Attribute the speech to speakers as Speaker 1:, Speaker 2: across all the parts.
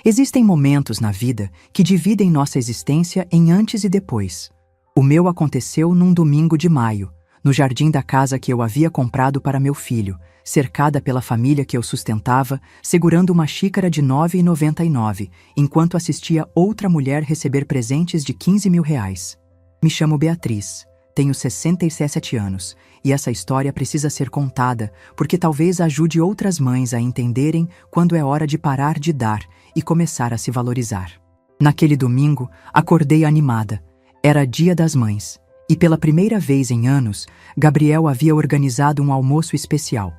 Speaker 1: Existem momentos na vida que dividem nossa existência em antes e depois. O meu aconteceu num domingo de maio, no jardim da casa que eu havia comprado para meu filho, cercada pela família que eu sustentava, segurando uma xícara de R$ 9,99, enquanto assistia outra mulher receber presentes de R$ 15.000. Me chamo Beatriz, tenho 67 anos, e essa história precisa ser contada, porque talvez ajude outras mães a entenderem quando é hora de parar de dar e começar a se valorizar. Naquele domingo, acordei animada. Era Dia das Mães, e pela primeira vez em anos, Gabriel havia organizado um almoço especial.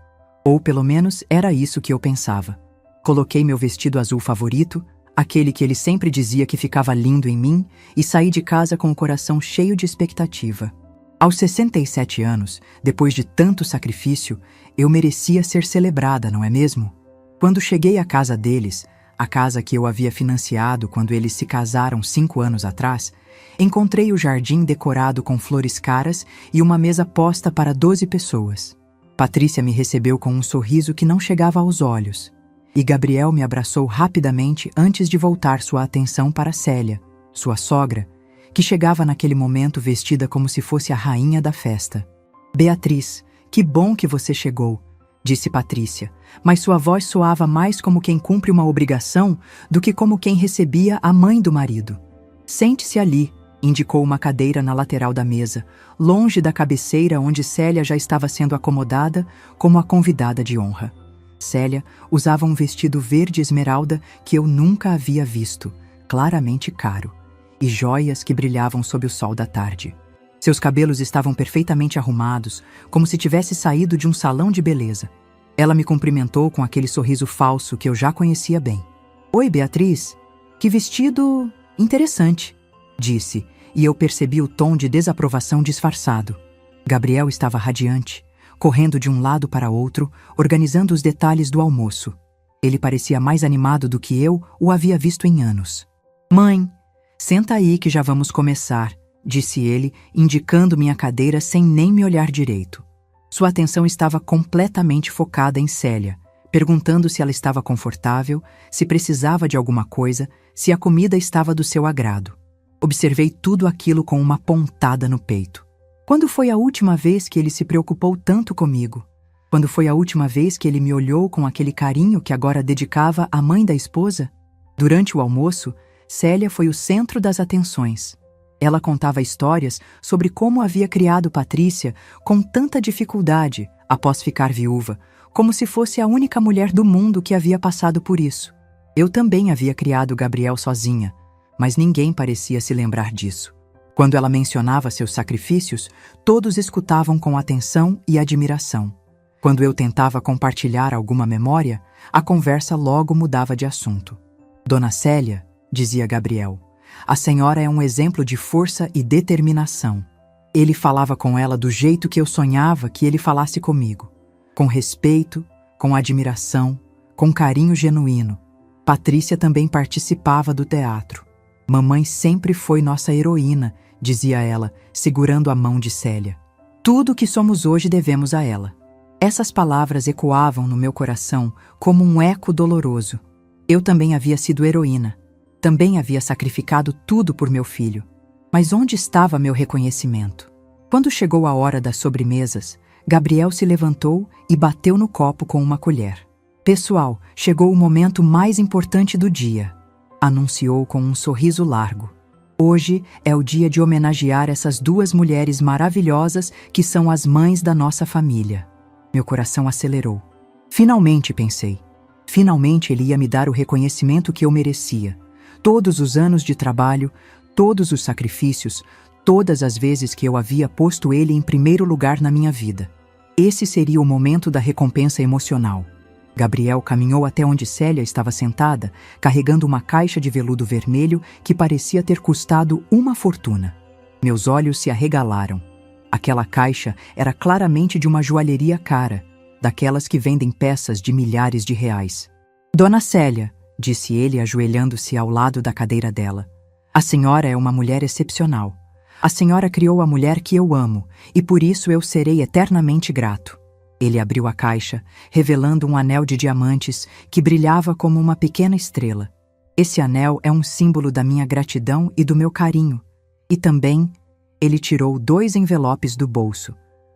Speaker 1: Ou pelo menos era isso que eu pensava. Coloquei meu vestido azul favorito, aquele que ele sempre dizia que ficava lindo em mim, e saí de casa com o coração cheio de expectativa. Aos 67 anos, depois de tanto sacrifício, eu merecia ser celebrada, não é mesmo? Quando cheguei à casa deles, a casa que eu havia financiado quando eles se casaram 5 anos atrás, encontrei o jardim decorado com flores caras e uma mesa posta para 12 pessoas. Patrícia me recebeu com um sorriso que não chegava aos olhos, e Gabriel me abraçou rapidamente antes de voltar sua atenção para Célia, sua sogra, que chegava naquele momento vestida como se fosse a rainha da festa. "Beatriz, que bom que você chegou", disse Patrícia, mas sua voz soava mais como quem cumpre uma obrigação do que como quem recebia a mãe do marido. "Sente-se ali", indicou uma cadeira na lateral da mesa, longe da cabeceira onde Célia já estava sendo acomodada como a convidada de honra. Célia usava um vestido verde esmeralda que eu nunca havia visto, claramente caro, e joias que brilhavam sob o sol da tarde. Seus cabelos estavam perfeitamente arrumados, como se tivesse saído de um salão de beleza. Ela me cumprimentou com aquele sorriso falso que eu já conhecia bem. "Oi, Beatriz. Que vestido interessante", disse, e eu percebi o tom de desaprovação disfarçado. Gabriel estava radiante, correndo de um lado para outro, organizando os detalhes do almoço. Ele parecia mais animado do que eu o havia visto em anos. "Mãe, senta aí que já vamos começar", disse ele, indicando minha cadeira sem nem me olhar direito. Sua atenção estava completamente focada em Célia, perguntando se ela estava confortável, se precisava de alguma coisa, se a comida estava do seu agrado. Observei tudo aquilo com uma pontada no peito. Quando foi a última vez que ele se preocupou tanto comigo? Quando foi a última vez que ele me olhou com aquele carinho que agora dedicava à mãe da esposa? Durante o almoço, Célia foi o centro das atenções. Ela contava histórias sobre como havia criado Patrícia com tanta dificuldade após ficar viúva, como se fosse a única mulher do mundo que havia passado por isso. Eu também havia criado Gabriel sozinha, mas ninguém parecia se lembrar disso. Quando ela mencionava seus sacrifícios, todos escutavam com atenção e admiração. Quando eu tentava compartilhar alguma memória, a conversa logo mudava de assunto. "Dona Célia", dizia Gabriel, "a senhora é um exemplo de força e determinação." Ele falava com ela do jeito que eu sonhava que ele falasse comigo. Com respeito, com admiração, com carinho genuíno. Patrícia também participava do teatro. "Mamãe sempre foi nossa heroína", dizia ela, segurando a mão de Célia. "Tudo o que somos hoje devemos a ela." Essas palavras ecoavam no meu coração como um eco doloroso. Eu também havia sido heroína. Também havia sacrificado tudo por meu filho. Mas onde estava meu reconhecimento? Quando chegou a hora das sobremesas, Gabriel se levantou e bateu no copo com uma colher. "Pessoal, chegou o momento mais importante do dia", anunciou com um sorriso largo. "Hoje é o dia de homenagear essas duas mulheres maravilhosas que são as mães da nossa família." Meu coração acelerou. Finalmente, pensei. Finalmente ele ia me dar o reconhecimento que eu merecia. Todos os anos de trabalho, todos os sacrifícios, todas as vezes que eu havia posto ele em primeiro lugar na minha vida. Esse seria o momento da recompensa emocional. Gabriel caminhou até onde Célia estava sentada, carregando uma caixa de veludo vermelho que parecia ter custado uma fortuna. Meus olhos se arregalaram. Aquela caixa era claramente de uma joalheria cara, daquelas que vendem peças de milhares de reais. "Dona Célia", disse ele, ajoelhando-se ao lado da cadeira dela, "a senhora é uma mulher excepcional. A senhora criou a mulher que eu amo, e por isso eu serei eternamente grato." Ele abriu a caixa, revelando um anel de diamantes que brilhava como uma pequena estrela. Esse anel é um símbolo da minha gratidão e do meu carinho. E também, ele tirou 2 envelopes do bolso.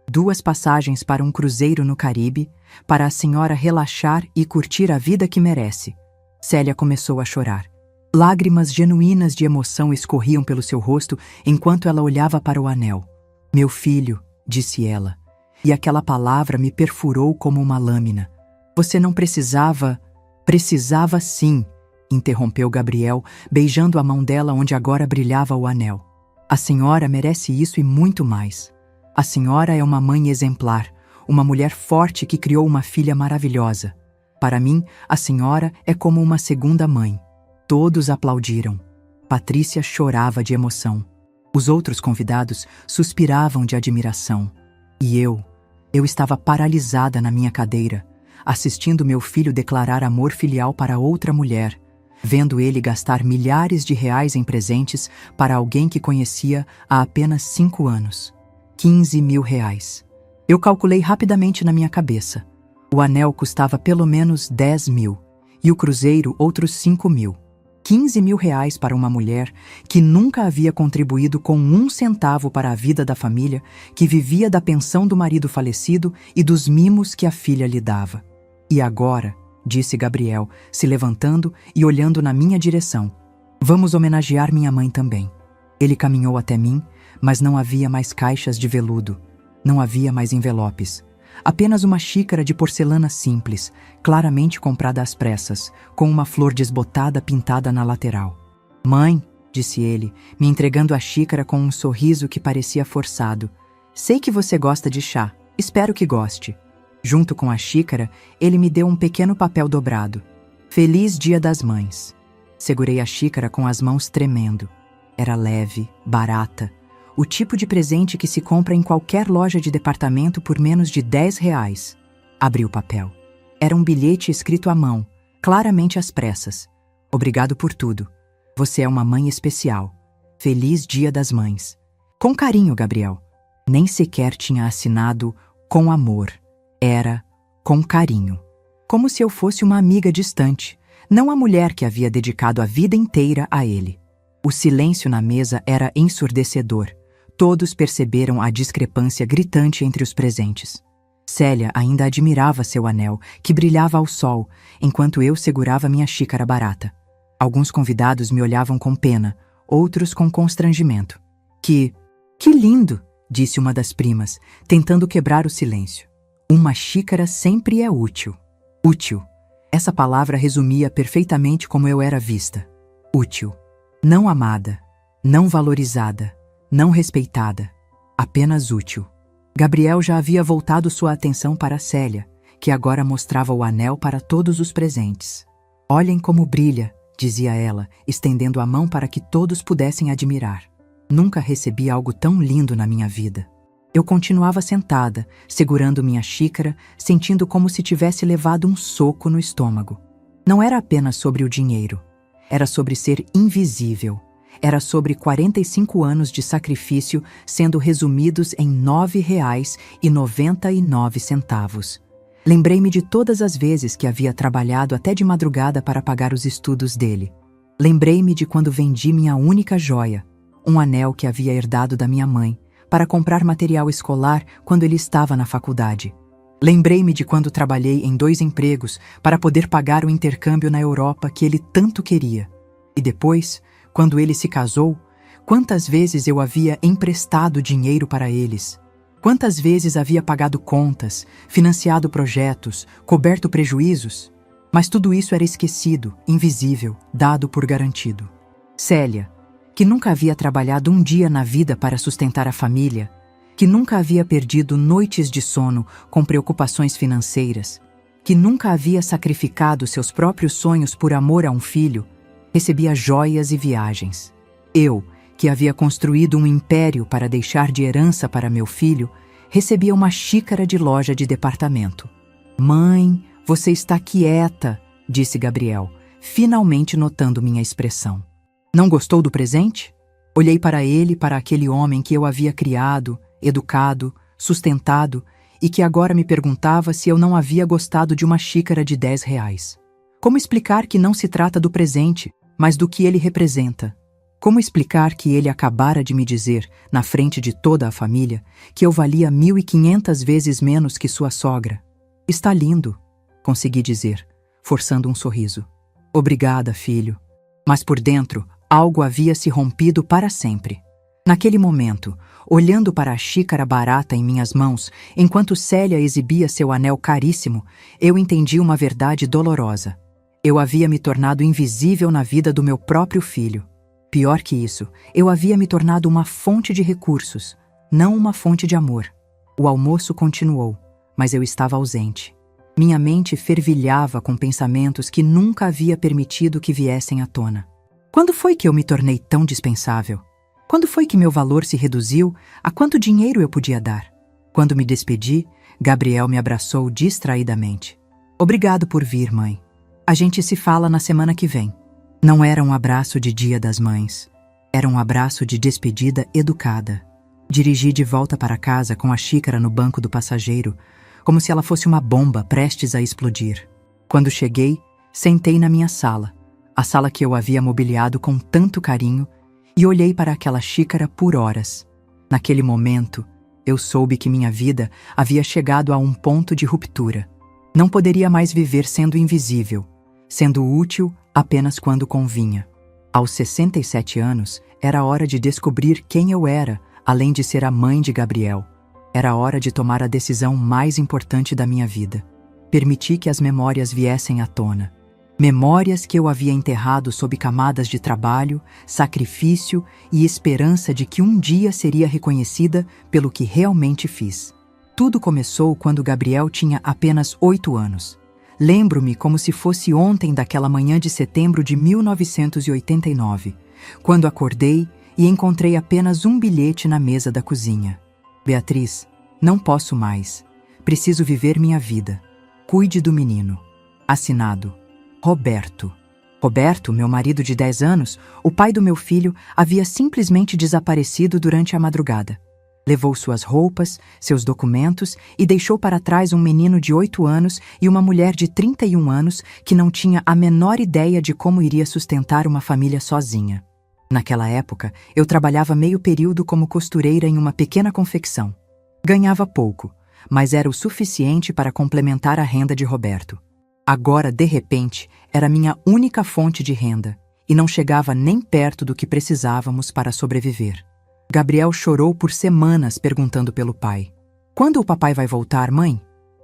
Speaker 1: 2 passagens para um cruzeiro no Caribe, para a senhora relaxar e curtir a vida que merece. Célia começou a chorar. Lágrimas genuínas de emoção escorriam pelo seu rosto enquanto ela olhava para o anel. Meu filho, disse ela, e aquela palavra me perfurou como uma lâmina. Você não precisava... Precisava sim, interrompeu Gabriel, beijando a mão dela onde agora brilhava o anel. A senhora merece isso e muito mais. A senhora é uma mãe exemplar, uma mulher forte que criou uma filha maravilhosa. Para mim, a senhora é como uma segunda mãe. Todos aplaudiram. Patrícia chorava de emoção. Os outros convidados suspiravam de admiração. E eu estava paralisada na minha cadeira, assistindo meu filho declarar amor filial para outra mulher, vendo ele gastar milhares de reais em presentes para alguém que conhecia há apenas 5 anos. 15 mil reais. Eu calculei rapidamente na minha cabeça. O anel custava pelo menos 10 mil, e o cruzeiro outros 5 mil. 15 mil reais para uma mulher que nunca havia contribuído com 1 centavo para a vida da família, que vivia da pensão do marido falecido e dos mimos que a filha lhe dava. E agora, disse Gabriel, se levantando e olhando na minha direção, vamos homenagear minha mãe também. Ele caminhou até mim, mas não havia mais caixas de veludo, não havia mais envelopes. Apenas uma xícara de porcelana simples, claramente comprada às pressas, com uma flor desbotada pintada na lateral. Mãe, disse ele, me entregando a xícara com um sorriso que parecia forçado. Sei que você gosta de chá, espero que goste. Junto com a xícara, ele me deu um pequeno papel dobrado. Feliz Dia das Mães. Segurei a xícara com as mãos tremendo. Era leve, barata. O tipo de presente que se compra em qualquer loja de departamento por menos de 10 reais. Abri o papel. Era um bilhete escrito à mão, claramente às pressas. Obrigado por tudo. Você é uma mãe especial. Feliz Dia das Mães. Com carinho, Gabriel. Nem sequer tinha assinado com amor. Era com carinho. Como se eu fosse uma amiga distante, não a mulher que havia dedicado a vida inteira a ele. O silêncio na mesa era ensurdecedor. Todos perceberam a discrepância gritante entre os presentes. Célia ainda admirava seu anel, que brilhava ao sol, enquanto eu segurava minha xícara barata. Alguns convidados me olhavam com pena, outros com constrangimento. Que lindo! Disse uma das primas, tentando quebrar o silêncio. Uma xícara sempre é útil. Útil. Essa palavra resumia perfeitamente como eu era vista. Útil. Não amada, não valorizada, não respeitada, apenas útil. Gabriel já havia voltado sua atenção para Célia, que agora mostrava o anel para todos os presentes. Olhem como brilha, dizia ela, estendendo a mão para que todos pudessem admirar. Nunca recebi algo tão lindo na minha vida. Eu continuava sentada, segurando minha xícara, sentindo como se tivesse levado um soco no estômago. Não era apenas sobre o dinheiro. Era sobre ser invisível. Era sobre 45 anos de sacrifício sendo resumidos em R$ 9,99. Lembrei-me de todas as vezes que havia trabalhado até de madrugada para pagar os estudos dele. Lembrei-me de quando vendi minha única joia, um anel que havia herdado da minha mãe, para comprar material escolar quando ele estava na faculdade. Lembrei-me de quando trabalhei em 2 empregos para poder pagar o intercâmbio na Europa que ele tanto queria. E depois, quando ele se casou, quantas vezes eu havia emprestado dinheiro para eles? Quantas vezes havia pagado contas, financiado projetos, coberto prejuízos? Mas tudo isso era esquecido, invisível, dado por garantido. Célia, que nunca havia trabalhado um dia na vida para sustentar a família, que nunca havia perdido noites de sono com preocupações financeiras, que nunca havia sacrificado seus próprios sonhos por amor a um filho, recebia joias e viagens. Eu, que havia construído um império para deixar de herança para meu filho, recebia uma xícara de loja de departamento. Mãe, você está quieta, disse Gabriel, finalmente notando minha expressão. Não gostou do presente? Olhei para ele e para aquele homem que eu havia criado, educado, sustentado e que agora me perguntava se eu não havia gostado de uma xícara de 10 reais. Como explicar que não se trata do presente, mas do que ele representa. Como explicar que ele acabara de me dizer, na frente de toda a família, que eu valia 1.500 vezes menos que sua sogra? Está lindo, consegui dizer, forçando um sorriso. Obrigada, filho. Mas por dentro, algo havia se rompido para sempre. Naquele momento, olhando para a xícara barata em minhas mãos, enquanto Célia exibia seu anel caríssimo, eu entendi uma verdade dolorosa. Eu havia me tornado invisível na vida do meu próprio filho. Pior que isso, eu havia me tornado uma fonte de recursos, não uma fonte de amor. O almoço continuou, mas eu estava ausente. Minha mente fervilhava com pensamentos que nunca havia permitido que viessem à tona. Quando foi que eu me tornei tão dispensável? Quando foi que meu valor se reduziu a quanto dinheiro eu podia dar? Quando me despedi, Gabriel me abraçou distraidamente. Obrigado por vir, mãe. A gente se fala na semana que vem. Não era um abraço de Dia das Mães. Era um abraço de despedida educada. Dirigi de volta para casa com a xícara no banco do passageiro, como se ela fosse uma bomba prestes a explodir. Quando cheguei, sentei na minha sala, a sala que eu havia mobiliado com tanto carinho, e olhei para aquela xícara por horas. Naquele momento, eu soube que minha vida havia chegado a um ponto de ruptura. Não poderia mais viver sendo invisível, sendo útil apenas quando convinha. Aos 67 anos, era hora de descobrir quem eu era, além de ser a mãe de Gabriel. Era hora de tomar a decisão mais importante da minha vida. Permiti que as memórias viessem à tona. Memórias que eu havia enterrado sob camadas de trabalho, sacrifício e esperança de que um dia seria reconhecida pelo que realmente fiz. Tudo começou quando Gabriel tinha apenas 8 anos. Lembro-me como se fosse ontem daquela manhã de setembro de 1989, quando acordei e encontrei apenas um bilhete na mesa da cozinha. Beatriz, não posso mais. Preciso viver minha vida. Cuide do menino. Assinado, Roberto. Roberto, meu marido de 10 anos, o pai do meu filho, havia simplesmente desaparecido durante a madrugada. Levou suas roupas, seus documentos e deixou para trás um menino de 8 anos e uma mulher de 31 anos que não tinha a menor ideia de como iria sustentar uma família sozinha. Naquela época, eu trabalhava meio período como costureira em uma pequena confecção. Ganhava pouco, mas era o suficiente para complementar a renda de Roberto. Agora, de repente, era minha única fonte de renda e não chegava nem perto do que precisávamos para sobreviver. Gabriel chorou por semanas perguntando pelo pai. Quando o papai vai voltar, mãe?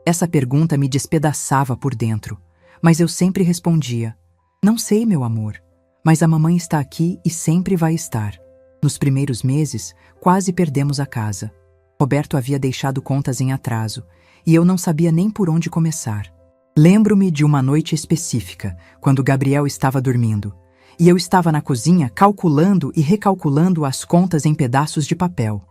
Speaker 1: Essa pergunta me despedaçava por dentro, mas eu sempre respondia: não sei, meu amor, mas a mamãe está aqui e sempre vai estar. Nos primeiros meses, quase perdemos a casa. Roberto havia deixado contas em atraso e eu não sabia nem por onde começar. Lembro-me de uma noite específica, quando Gabriel estava dormindo, e eu estava na cozinha calculando e recalculando as contas em pedaços de papel.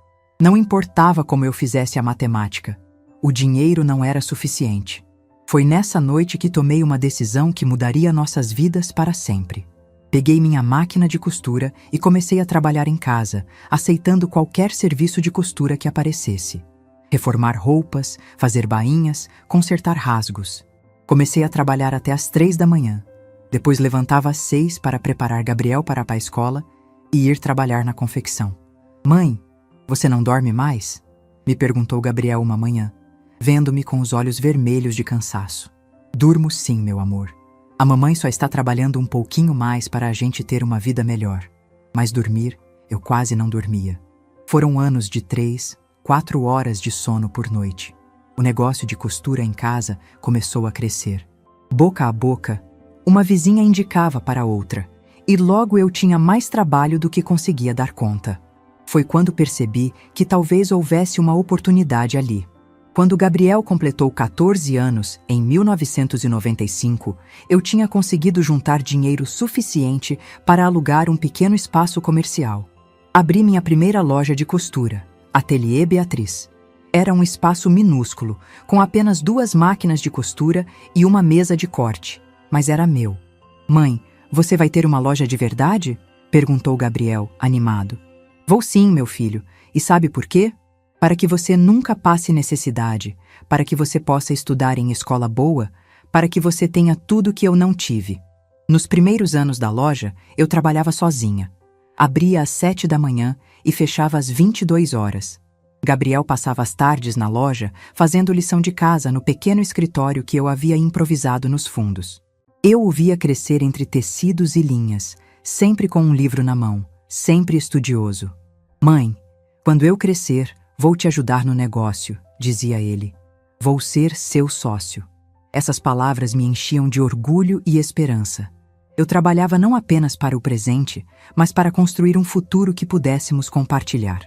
Speaker 1: Não importava como eu fizesse a matemática. O dinheiro não era suficiente. Foi nessa noite que tomei uma decisão que mudaria nossas vidas para sempre. Peguei minha máquina de costura e comecei a trabalhar em casa, aceitando qualquer serviço de costura que aparecesse. Reformar roupas, fazer bainhas, consertar rasgos. Comecei a trabalhar até às 3 da manhã. Depois levantava às 6 para preparar Gabriel para a escola e ir trabalhar na confecção. Mãe, você não dorme mais? Me perguntou Gabriel uma manhã, vendo-me com os olhos vermelhos de cansaço. Durmo sim, meu amor. A mamãe só está trabalhando um pouquinho mais para a gente ter uma vida melhor. Mas dormir, eu quase não dormia. Foram anos de 3, 4 horas de sono por noite. O negócio de costura em casa começou a crescer. Boca a boca, uma vizinha indicava para outra, e logo eu tinha mais trabalho do que conseguia dar conta. Foi quando percebi que talvez houvesse uma oportunidade ali. Quando Gabriel completou 14 anos, em 1995, eu tinha conseguido juntar dinheiro suficiente para alugar um pequeno espaço comercial. Abri minha primeira loja de costura, Ateliê Beatriz. Era um espaço minúsculo, com apenas 2 máquinas de costura e uma mesa de corte, mas era meu. Mãe, você vai ter uma loja de verdade? Perguntou Gabriel, animado. Vou sim, meu filho. E sabe por quê? Para que você nunca passe necessidade, para que você possa estudar em escola boa, para que você tenha tudo que eu não tive. Nos primeiros anos da loja, eu trabalhava sozinha. Abria às 7 da manhã e fechava às 22 horas. Gabriel passava as tardes na loja, fazendo lição de casa no pequeno escritório que eu havia improvisado nos fundos. Eu o via crescer entre tecidos e linhas, sempre com um livro na mão, sempre estudioso. "Mãe, quando eu crescer, vou te ajudar no negócio", dizia ele. "Vou ser seu sócio." Essas palavras me enchiam de orgulho e esperança. Eu trabalhava não apenas para o presente, mas para construir um futuro que pudéssemos compartilhar.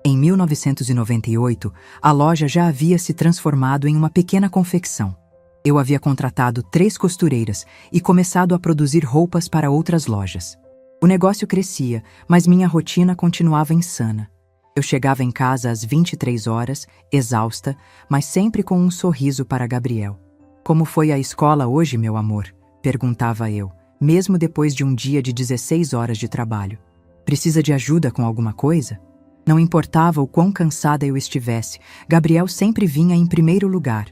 Speaker 1: Em 1998, a loja já havia se transformado em uma pequena confecção. Eu havia contratado 3 costureiras e começado a produzir roupas para outras lojas. O negócio crescia, mas minha rotina continuava insana. Eu chegava em casa às 23 horas, exausta, mas sempre com um sorriso para Gabriel. "Como foi a escola hoje, meu amor?", perguntava eu, mesmo depois de um dia de 16 horas de trabalho. "Precisa de ajuda com alguma coisa?" Não importava o quão cansada eu estivesse, Gabriel sempre vinha em primeiro lugar.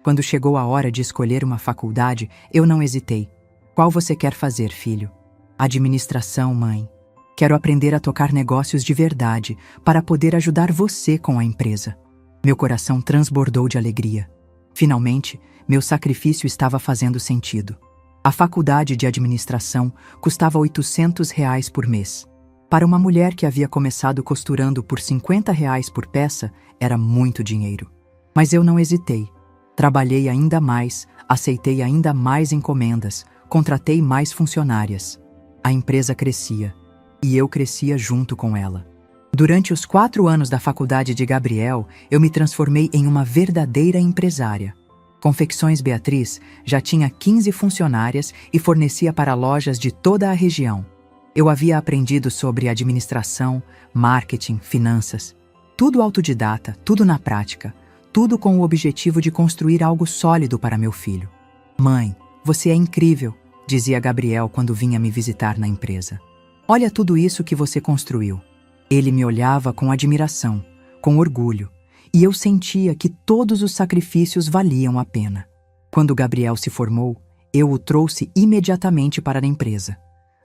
Speaker 1: Quando chegou a hora de escolher uma faculdade, eu não hesitei. "Qual você quer fazer, filho?" "Administração, mãe. Quero aprender a tocar negócios de verdade, para poder ajudar você com a empresa." Meu coração transbordou de alegria. Finalmente, meu sacrifício estava fazendo sentido. A faculdade de administração custava R$ 800 por mês. Para uma mulher que havia começado costurando por R$ 50 por peça, era muito dinheiro. Mas eu não hesitei. Trabalhei ainda mais, aceitei ainda mais encomendas, contratei mais funcionárias. A empresa crescia, e eu crescia junto com ela. Durante os 4 anos da faculdade de Gabriel, eu me transformei em uma verdadeira empresária. Confecções Beatriz já tinha 15 funcionárias e fornecia para lojas de toda a região. Eu havia aprendido sobre administração, marketing, finanças. Tudo autodidata, tudo na prática. Tudo com o objetivo de construir algo sólido para meu filho. "Mãe, você é incrível", dizia Gabriel quando vinha me visitar na empresa. "Olha tudo isso que você construiu." Ele me olhava com admiração, com orgulho, e eu sentia que todos os sacrifícios valiam a pena. Quando Gabriel se formou, eu o trouxe imediatamente para a empresa.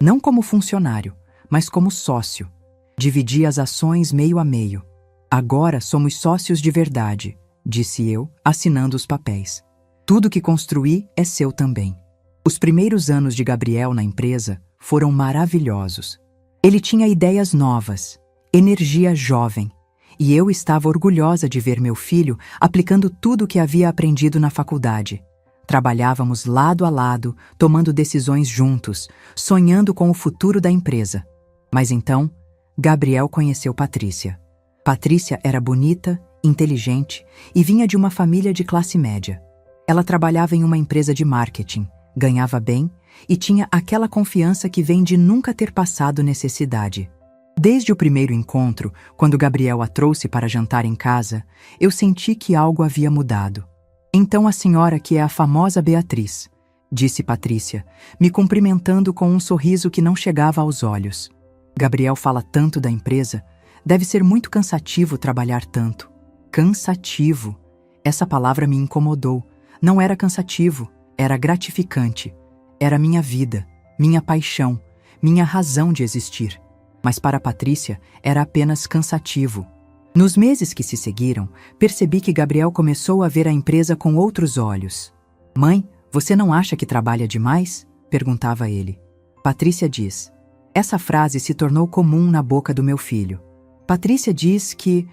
Speaker 1: Não como funcionário, mas como sócio. Dividi as ações meio a meio. "Agora somos sócios de verdade", disse eu, assinando os papéis. "Tudo que construí é seu também." Os primeiros anos de Gabriel na empresa foram maravilhosos. Ele tinha ideias novas, energia jovem, e eu estava orgulhosa de ver meu filho aplicando tudo o que havia aprendido na faculdade. Trabalhávamos lado a lado, tomando decisões juntos, sonhando com o futuro da empresa. Mas então, Gabriel conheceu Patrícia. Patrícia era bonita, inteligente e vinha de uma família de classe média. Ela trabalhava em uma empresa de marketing, ganhava bem e tinha aquela confiança que vem de nunca ter passado necessidade. Desde o primeiro encontro, quando Gabriel a trouxe para jantar em casa, eu senti que algo havia mudado. "Então a senhora que é a famosa Beatriz", disse Patrícia, me cumprimentando com um sorriso que não chegava aos olhos. "Gabriel fala tanto da empresa, deve ser muito cansativo trabalhar tanto." Cansativo. Essa palavra me incomodou. Não era cansativo, era gratificante. Era minha vida, minha paixão, minha razão de existir. Mas para Patrícia era apenas cansativo. Nos meses que se seguiram, percebi que Gabriel começou a ver a empresa com outros olhos. "Mãe, você não acha que trabalha demais?", perguntava ele. Patrícia diz. Essa frase se tornou comum na boca do meu filho. Patrícia diz que...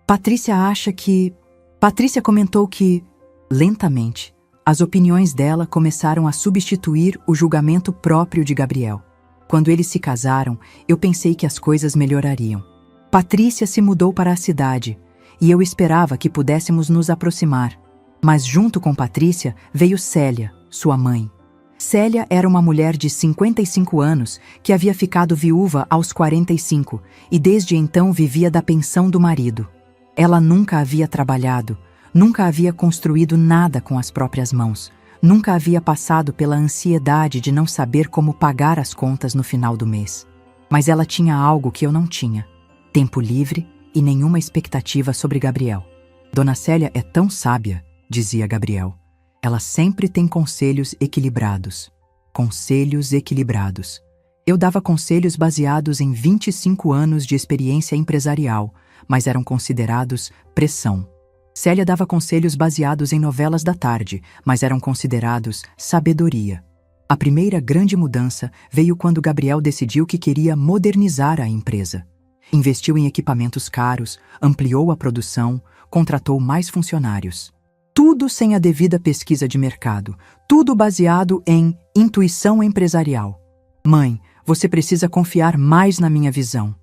Speaker 1: Patrícia acha que... Patrícia comentou que... Lentamente, as opiniões dela começaram a substituir o julgamento próprio de Gabriel. Quando eles se casaram, eu pensei que as coisas melhorariam. Patrícia se mudou para a cidade, e eu esperava que pudéssemos nos aproximar. Mas junto com Patrícia veio Célia, sua mãe. Célia era uma mulher de 55 anos que havia ficado viúva aos 45 e desde então vivia da pensão do marido. Ela nunca havia trabalhado, nunca havia construído nada com as próprias mãos, nunca havia passado pela ansiedade de não saber como pagar as contas no final do mês. Mas ela tinha algo que eu não tinha: tempo livre e nenhuma expectativa sobre Gabriel. "Dona Célia é tão sábia", dizia Gabriel. "Ela sempre tem conselhos equilibrados." Conselhos equilibrados. Eu dava conselhos baseados em 25 anos de experiência empresarial, mas eram considerados pressão. Célia dava conselhos baseados em novelas da tarde, mas eram considerados sabedoria. A primeira grande mudança veio quando Gabriel decidiu que queria modernizar a empresa. Investiu em equipamentos caros, ampliou a produção, contratou mais funcionários. Tudo sem a devida pesquisa de mercado, tudo baseado em intuição empresarial. Mãe, você precisa confiar mais na minha visão,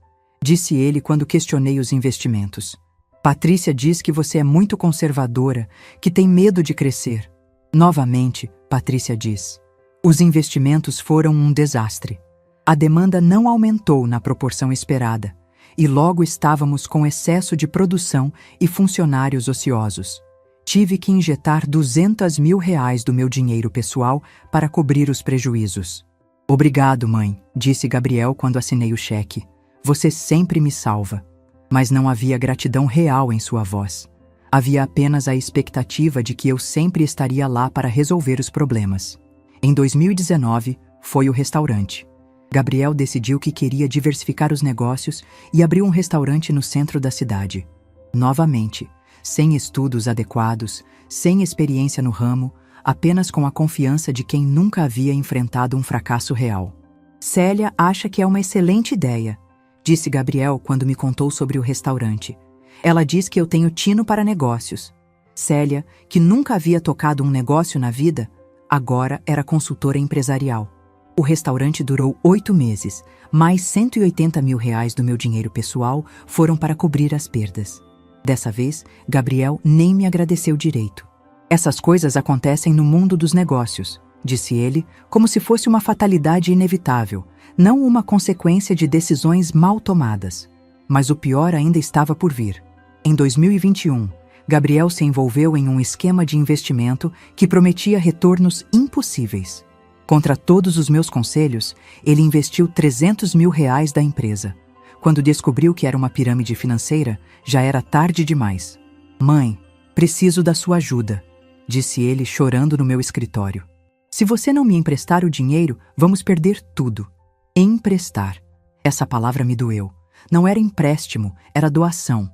Speaker 1: disse ele quando questionei os investimentos. Patrícia diz que você é muito conservadora, que tem medo de crescer. Novamente, Patrícia diz. Os investimentos foram um desastre. A demanda não aumentou na proporção esperada, e logo estávamos com excesso de produção e funcionários ociosos. Tive que injetar R$200 mil do meu dinheiro pessoal para cobrir os prejuízos. Obrigado, mãe, disse Gabriel quando assinei o cheque. Você sempre me salva. Mas não havia gratidão real em sua voz. Havia apenas a expectativa de que eu sempre estaria lá para resolver os problemas. Em 2019, foi o restaurante. Gabriel decidiu que queria diversificar os negócios e abriu um restaurante no centro da cidade. Novamente, sem estudos adequados, sem experiência no ramo, apenas com a confiança de quem nunca havia enfrentado um fracasso real. Célia acha que é uma excelente ideia, disse Gabriel quando me contou sobre o restaurante. Ela diz que eu tenho tino para negócios. Célia, que nunca havia tocado um negócio na vida, agora era consultora empresarial. O restaurante durou 8 meses, mais R$180 mil do meu dinheiro pessoal foram para cobrir as perdas. Dessa vez, Gabriel nem me agradeceu direito. Essas coisas acontecem no mundo dos negócios, disse ele, como se fosse uma fatalidade inevitável, não uma consequência de decisões mal tomadas. Mas o pior ainda estava por vir. Em 2021, Gabriel se envolveu em um esquema de investimento que prometia retornos impossíveis. Contra todos os meus conselhos, ele investiu R$300 mil da empresa. Quando descobriu que era uma pirâmide financeira, já era tarde demais. Mãe, preciso da sua ajuda, disse ele chorando no meu escritório. Se você não me emprestar o dinheiro, vamos perder tudo. Emprestar. Essa palavra me doeu. Não era empréstimo, era doação.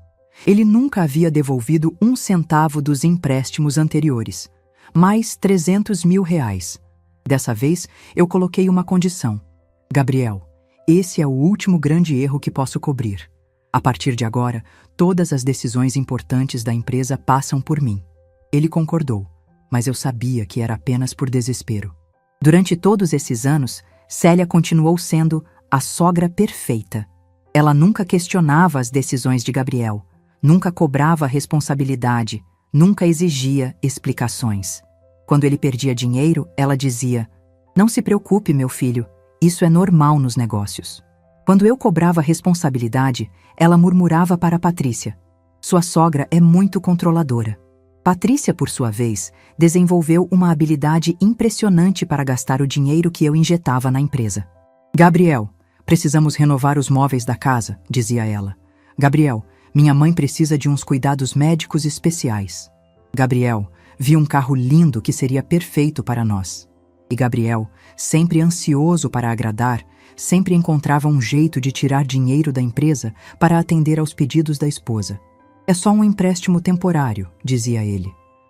Speaker 1: Ele nunca havia devolvido um centavo dos empréstimos anteriores. Mais R$300 mil. Dessa vez, eu coloquei uma condição. Gabriel, esse é o último grande erro que posso cobrir. A partir de agora, todas as decisões importantes da empresa passam por mim. Ele concordou, mas eu sabia que era apenas por desespero. Durante todos esses anos, Célia continuou sendo a sogra perfeita. Ela nunca questionava as decisões de Gabriel, nunca cobrava responsabilidade, nunca exigia explicações. Quando ele perdia dinheiro, ela dizia: "Não se preocupe, meu filho, isso é normal nos negócios." Quando eu cobrava responsabilidade, ela murmurava para Patrícia: "Sua sogra é muito controladora." Patrícia, por sua vez, desenvolveu uma habilidade impressionante para gastar o dinheiro que eu injetava na empresa. "Gabriel, precisamos renovar os móveis da casa", dizia ela. "Gabriel, minha mãe precisa de uns cuidados médicos especiais." "Gabriel, vi um carro lindo que seria perfeito para nós." E Gabriel, sempre ansioso para agradar, sempre encontrava um jeito de tirar dinheiro da empresa para atender aos pedidos da esposa. "É só um empréstimo temporário", dizia ele.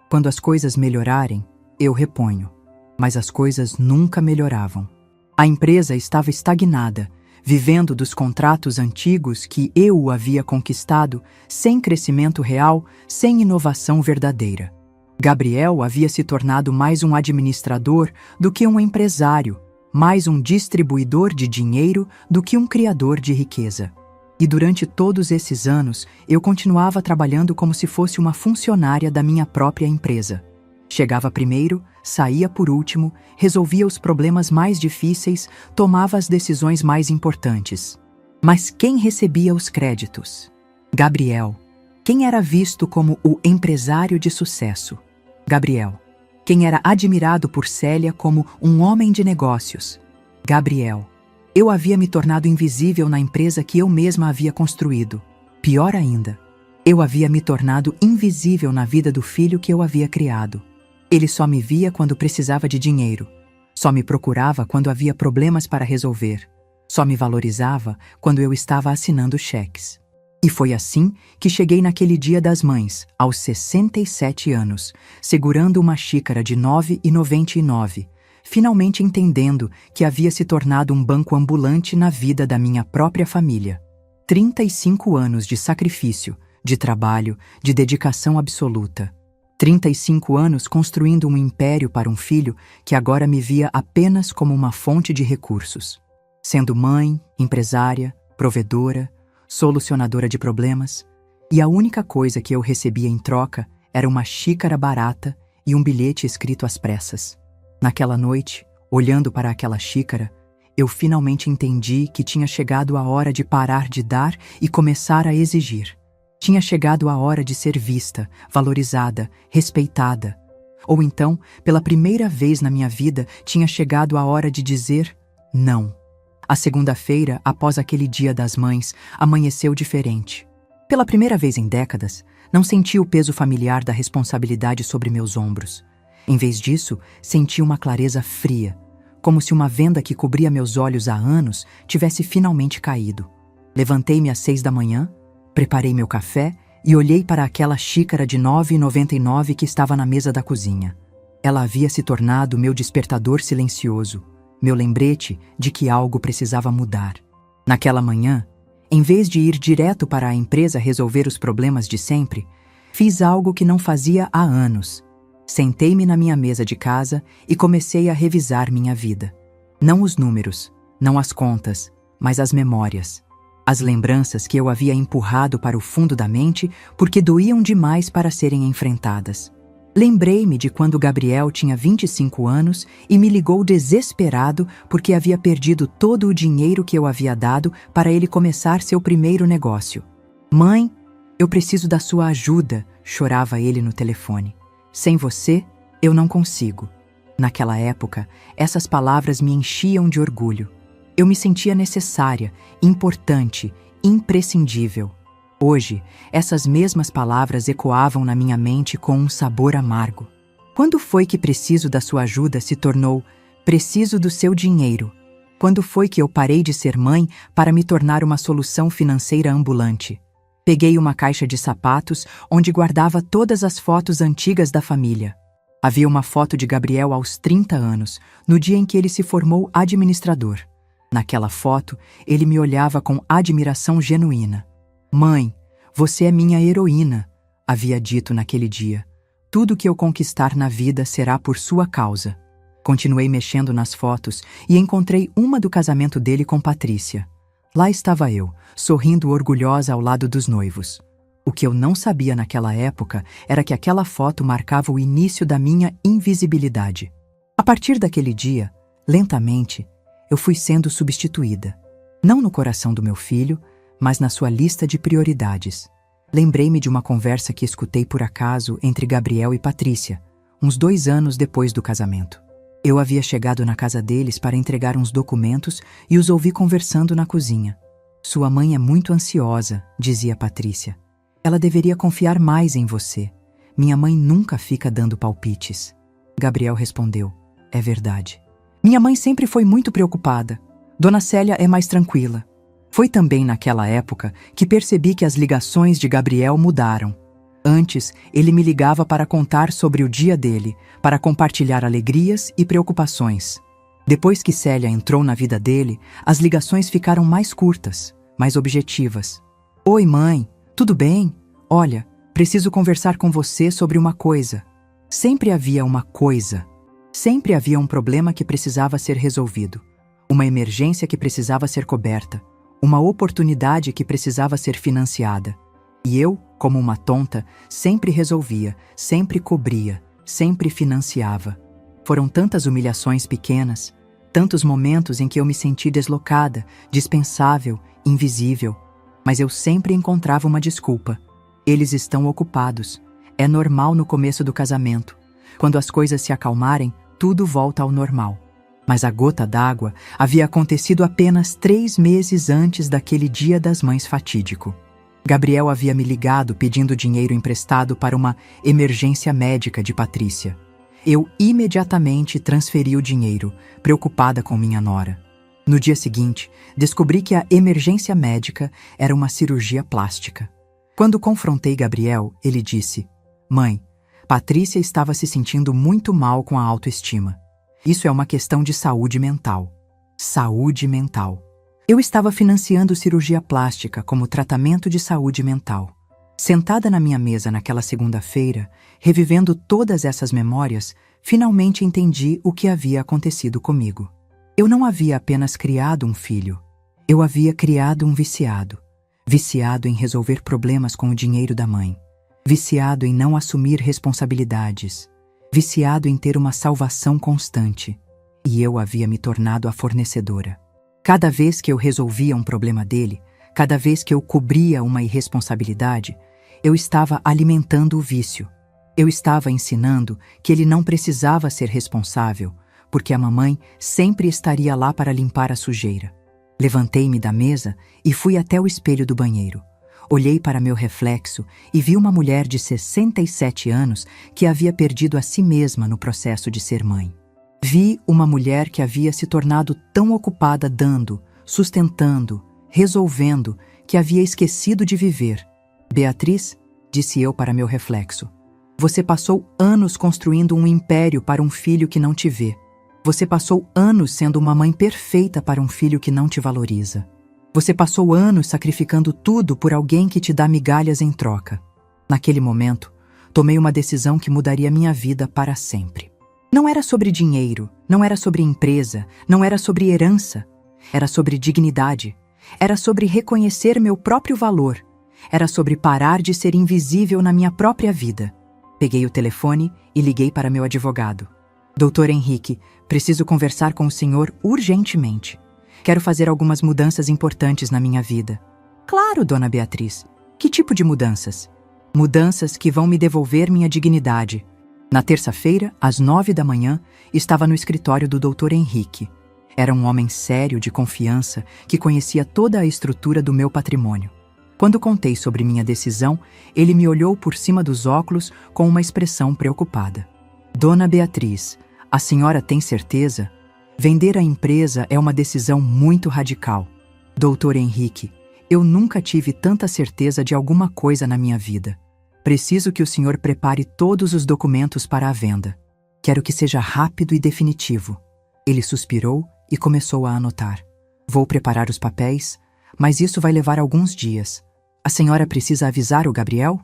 Speaker 1: "Quando as coisas melhorarem, eu reponho." Mas as coisas nunca melhoravam. A empresa estava estagnada, vivendo dos contratos antigos que eu havia conquistado, sem crescimento real, sem inovação verdadeira. Gabriel havia se tornado mais um administrador do que um empresário, mais um distribuidor de dinheiro do que um criador de riqueza. E durante todos esses anos, eu continuava trabalhando como se fosse uma funcionária da minha própria empresa. Chegava primeiro, saía por último, resolvia os problemas mais difíceis, tomava as decisões mais importantes. Mas quem recebia os créditos? Gabriel. Quem era visto como o empresário de sucesso? Gabriel. Quem era admirado por Célia como um homem de negócios? Gabriel. Eu havia me tornado invisível na empresa que eu mesma havia construído. Pior ainda, eu havia me tornado invisível na vida do filho que eu havia criado. Ele só me via quando precisava de dinheiro. Só me procurava quando havia problemas para resolver. Só me valorizava quando eu estava assinando cheques. E foi assim que cheguei naquele Dia das Mães, aos 67 anos, segurando uma xícara de R$ 9,99, finalmente entendendo que havia se tornado um banco ambulante na vida da minha própria família. 35 anos de sacrifício, de trabalho, de dedicação absoluta. 35 anos construindo um império para um filho que agora me via apenas como uma fonte de recursos. Sendo mãe, empresária, provedora, solucionadora de problemas, e a única coisa que eu recebia em troca era uma xícara barata e um bilhete escrito às pressas. Naquela noite, olhando para aquela xícara, eu finalmente entendi que tinha chegado a hora de parar de dar e começar a exigir. Tinha chegado a hora de ser vista, valorizada, respeitada. Ou então, pela primeira vez na minha vida, tinha chegado a hora de dizer não. A segunda-feira, após aquele Dia das Mães, amanheceu diferente. Pela primeira vez em décadas, não senti o peso familiar da responsabilidade sobre meus ombros. Em vez disso, senti uma clareza fria, como se uma venda que cobria meus olhos há anos tivesse finalmente caído. Levantei-me às 6 da manhã, preparei meu café e olhei para aquela xícara de R$ 9,99 que estava na mesa da cozinha. Ela havia se tornado meu despertador silencioso, meu lembrete de que algo precisava mudar. Naquela manhã, em vez de ir direto para a empresa resolver os problemas de sempre, fiz algo que não fazia há anos. Sentei-me na minha mesa de casa e comecei a revisar minha vida. Não os números, não as contas, mas as memórias. As lembranças que eu havia empurrado para o fundo da mente porque doíam demais para serem enfrentadas. Lembrei-me de quando Gabriel tinha 25 anos e me ligou desesperado porque havia perdido todo o dinheiro que eu havia dado para ele começar seu primeiro negócio. "Mãe, eu preciso da sua ajuda", chorava ele no telefone. "Sem você, eu não consigo." Naquela época, essas palavras me enchiam de orgulho. Eu me sentia necessária, importante, imprescindível. Hoje, essas mesmas palavras ecoavam na minha mente com um sabor amargo. Quando foi que preciso da sua ajuda se tornou preciso do seu dinheiro? Quando foi que eu parei de ser mãe para me tornar uma solução financeira ambulante? Peguei uma caixa de sapatos onde guardava todas as fotos antigas da família. Havia uma foto de Gabriel aos 30 anos, no dia em que ele se formou administrador. Naquela foto, ele me olhava com admiração genuína. "Mãe, você é minha heroína", havia dito naquele dia. "Tudo que eu conquistar na vida será por sua causa." Continuei mexendo nas fotos e encontrei uma do casamento dele com Patrícia. Lá estava eu, sorrindo orgulhosa ao lado dos noivos. O que eu não sabia naquela época era que aquela foto marcava o início da minha invisibilidade. A partir daquele dia, lentamente, eu fui sendo substituída. Não no coração do meu filho, mas na sua lista de prioridades. Lembrei-me de uma conversa que escutei por acaso entre Gabriel e Patrícia, uns 2 anos depois do casamento. Eu havia chegado na casa deles para entregar uns documentos e os ouvi conversando na cozinha. "Sua mãe é muito ansiosa", dizia Patrícia. "Ela deveria confiar mais em você. Minha mãe nunca fica dando palpites." Gabriel respondeu: "É verdade. Minha mãe sempre foi muito preocupada. Dona Célia é mais tranquila." Foi também naquela época que percebi que as ligações de Gabriel mudaram. Antes, ele me ligava para contar sobre o dia dele, para compartilhar alegrias e preocupações. Depois que Célia entrou na vida dele, as ligações ficaram mais curtas, mais objetivas. "Oi, mãe, tudo bem? Olha, preciso conversar com você sobre uma coisa." Sempre havia uma coisa. Sempre havia um problema que precisava ser resolvido, uma emergência que precisava ser coberta, uma oportunidade que precisava ser financiada. E eu, como uma tonta, sempre resolvia, sempre cobria, sempre financiava. Foram tantas humilhações pequenas, tantos momentos em que eu me senti deslocada, dispensável, invisível. Mas eu sempre encontrava uma desculpa. "Eles estão ocupados. É normal no começo do casamento. Quando as coisas se acalmarem, tudo volta ao normal." Mas a gota d'água havia acontecido apenas 3 meses antes daquele Dia das Mães fatídico. Gabriel havia me ligado pedindo dinheiro emprestado para uma emergência médica de Patrícia. Eu imediatamente transferi o dinheiro, preocupada com minha nora. No dia seguinte, descobri que a emergência médica era uma cirurgia plástica. Quando confrontei Gabriel, ele disse: "Mãe, Patrícia estava se sentindo muito mal com a autoestima. Isso é uma questão de saúde mental." Saúde mental. Eu estava financiando cirurgia plástica como tratamento de saúde mental. Sentada na minha mesa naquela segunda-feira, revivendo todas essas memórias, finalmente entendi o que havia acontecido comigo. Eu não havia apenas criado um filho. Eu havia criado um viciado. Viciado em resolver problemas com o dinheiro da mãe. Viciado em não assumir responsabilidades. Viciado em ter uma salvação constante. E eu havia me tornado a fornecedora. Cada vez que eu resolvia um problema dele, cada vez que eu cobria uma irresponsabilidade, eu estava alimentando o vício. Eu estava ensinando que ele não precisava ser responsável, porque a mamãe sempre estaria lá para limpar a sujeira. Levantei-me da mesa e fui até o espelho do banheiro. Olhei para meu reflexo e vi uma mulher de 67 anos que havia perdido a si mesma no processo de ser mãe. Vi uma mulher que havia se tornado tão ocupada dando, sustentando, resolvendo, que havia esquecido de viver. "Beatriz", disse eu para meu reflexo, "você passou anos construindo um império para um filho que não te vê. Você passou anos sendo uma mãe perfeita para um filho que não te valoriza. Você passou anos sacrificando tudo por alguém que te dá migalhas em troca." Naquele momento, tomei uma decisão que mudaria minha vida para sempre. Não era sobre dinheiro, não era sobre empresa, não era sobre herança. Era sobre dignidade. Era sobre reconhecer meu próprio valor. Era sobre parar de ser invisível na minha própria vida. Peguei o telefone e liguei para meu advogado. "Doutor Henrique, preciso conversar com o senhor urgentemente. Quero fazer algumas mudanças importantes na minha vida." "Claro, dona Beatriz. Que tipo de mudanças?" "Mudanças que vão me devolver minha dignidade." Na terça-feira, às 9 da manhã, estava no escritório do Dr. Henrique. Era um homem sério, de confiança, que conhecia toda a estrutura do meu patrimônio. Quando contei sobre minha decisão, ele me olhou por cima dos óculos com uma expressão preocupada. "Dona Beatriz, a senhora tem certeza? Vender a empresa é uma decisão muito radical." "Dr. Henrique, eu nunca tive tanta certeza de alguma coisa na minha vida. Preciso que o senhor prepare todos os documentos para a venda. Quero que seja rápido e definitivo." Ele suspirou e começou a anotar. "Vou preparar os papéis, mas isso vai levar alguns dias. A senhora precisa avisar o Gabriel?"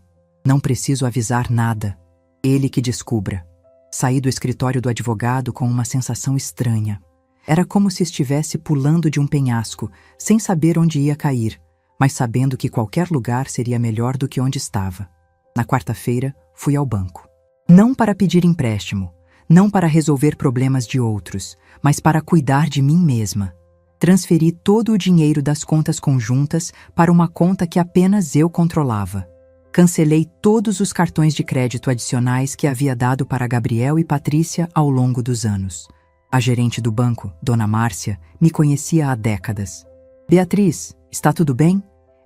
Speaker 1: "Não preciso avisar nada. Ele que descubra." Saí do escritório do advogado com uma sensação estranha. Era como se estivesse pulando de um penhasco, sem saber onde ia cair, mas sabendo que qualquer lugar seria melhor do que onde estava. Na quarta-feira, fui ao banco. Não para pedir empréstimo, não para resolver problemas de outros, mas para cuidar de mim mesma. Transferi todo o dinheiro das contas conjuntas para uma conta que apenas eu controlava. Cancelei todos os cartões de crédito adicionais que havia dado para Gabriel e Patrícia ao longo dos anos. A gerente do banco, Dona Márcia, me conhecia há décadas. "Beatriz, está tudo bem?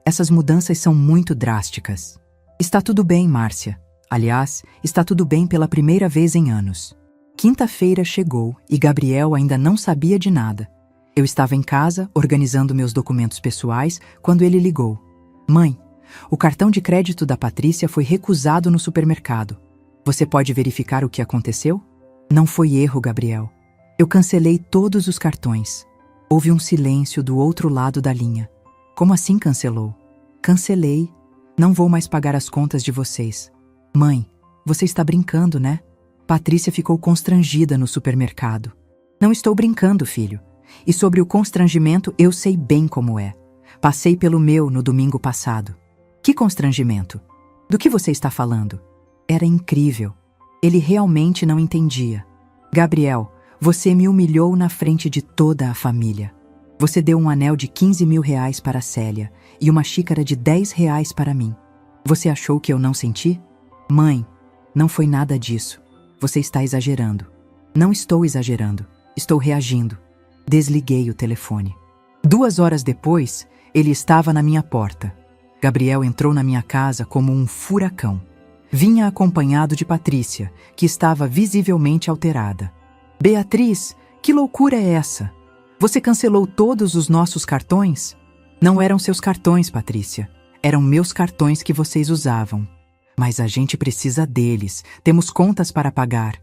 Speaker 1: Essas mudanças são muito drásticas." "Está tudo bem, Márcia. Aliás, está tudo bem pela primeira vez em anos." Quinta-feira chegou e Gabriel ainda não sabia de nada. Eu estava em casa, organizando meus documentos pessoais, quando ele ligou. "Mãe, o cartão de crédito da Patrícia foi recusado no supermercado. Você pode verificar o que aconteceu?" "Não foi erro, Gabriel. Eu cancelei todos os cartões." Houve um silêncio do outro lado da linha. "Como assim cancelou?" "Cancelei. Não vou mais pagar as contas de vocês." "Mãe, você está brincando, né?" Patrícia ficou constrangida no supermercado. "Não estou brincando, filho. E sobre o constrangimento, eu sei bem como é. Passei pelo meu no domingo passado." "Que constrangimento? Do que você está falando?" Era incrível. Ele realmente não entendia. "Gabriel, você me humilhou na frente de toda a família. Você deu um anel de 15 mil reais para a Célia e uma xícara de 10 reais para mim. Você achou que eu não senti?" "Mãe, não foi nada disso. Você está exagerando." "Não estou exagerando. Estou reagindo." Desliguei o telefone. 2 horas depois, ele estava na minha porta. Gabriel entrou na minha casa como um furacão. Vinha acompanhado de Patrícia, que estava visivelmente alterada. Beatriz, que loucura é essa? Você cancelou todos os nossos cartões? Não eram seus cartões, Patrícia. Eram meus cartões que vocês usavam. Mas a gente precisa deles. Temos contas para pagar.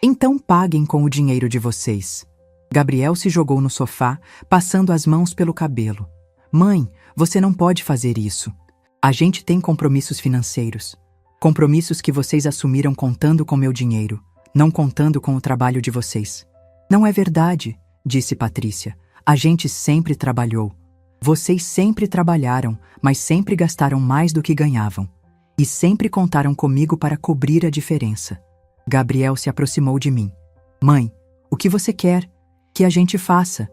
Speaker 1: Então paguem com o dinheiro de vocês. Gabriel se jogou no sofá, passando as mãos pelo cabelo. Mãe, você não pode fazer isso. A gente tem compromissos financeiros. Compromissos que vocês assumiram contando com meu dinheiro, não contando com o trabalho de vocês. Não é verdade, disse Patrícia. A gente sempre trabalhou. Vocês sempre trabalharam, mas sempre gastaram mais do que ganhavam. E sempre contaram comigo para cobrir a diferença. Gabriel se aproximou de mim. Mãe, o que você quer? Que a gente faça.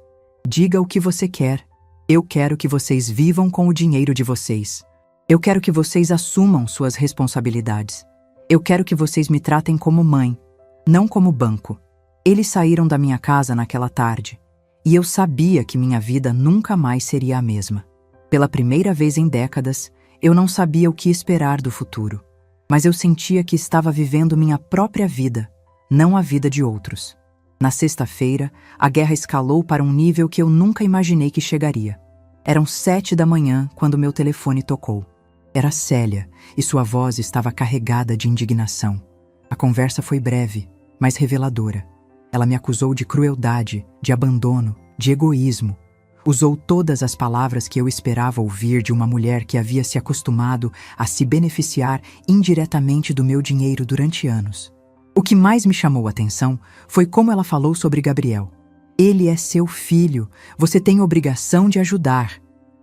Speaker 1: Diga o que você quer. Eu quero que vocês vivam com o dinheiro de vocês. Eu quero que vocês assumam suas responsabilidades. Eu quero que vocês me tratem como mãe, não como banco. Eles saíram da minha casa naquela tarde, e eu sabia que minha vida nunca mais seria a mesma. Pela primeira vez em décadas, eu não sabia o que esperar do futuro, mas eu sentia que estava vivendo minha própria vida, não a vida de outros. Na sexta-feira, a guerra escalou para um nível que eu nunca imaginei que chegaria. Eram 7 da manhã quando meu telefone tocou. Era Célia, e sua voz estava carregada de indignação. A conversa foi breve, mas reveladora. Ela me acusou de crueldade, de abandono, de egoísmo. Usou todas as palavras que eu esperava ouvir de uma mulher que havia se acostumado a se beneficiar indiretamente do meu dinheiro durante anos. O que mais me chamou a atenção foi como ela falou sobre Gabriel. Ele é seu filho, você tem obrigação de ajudar.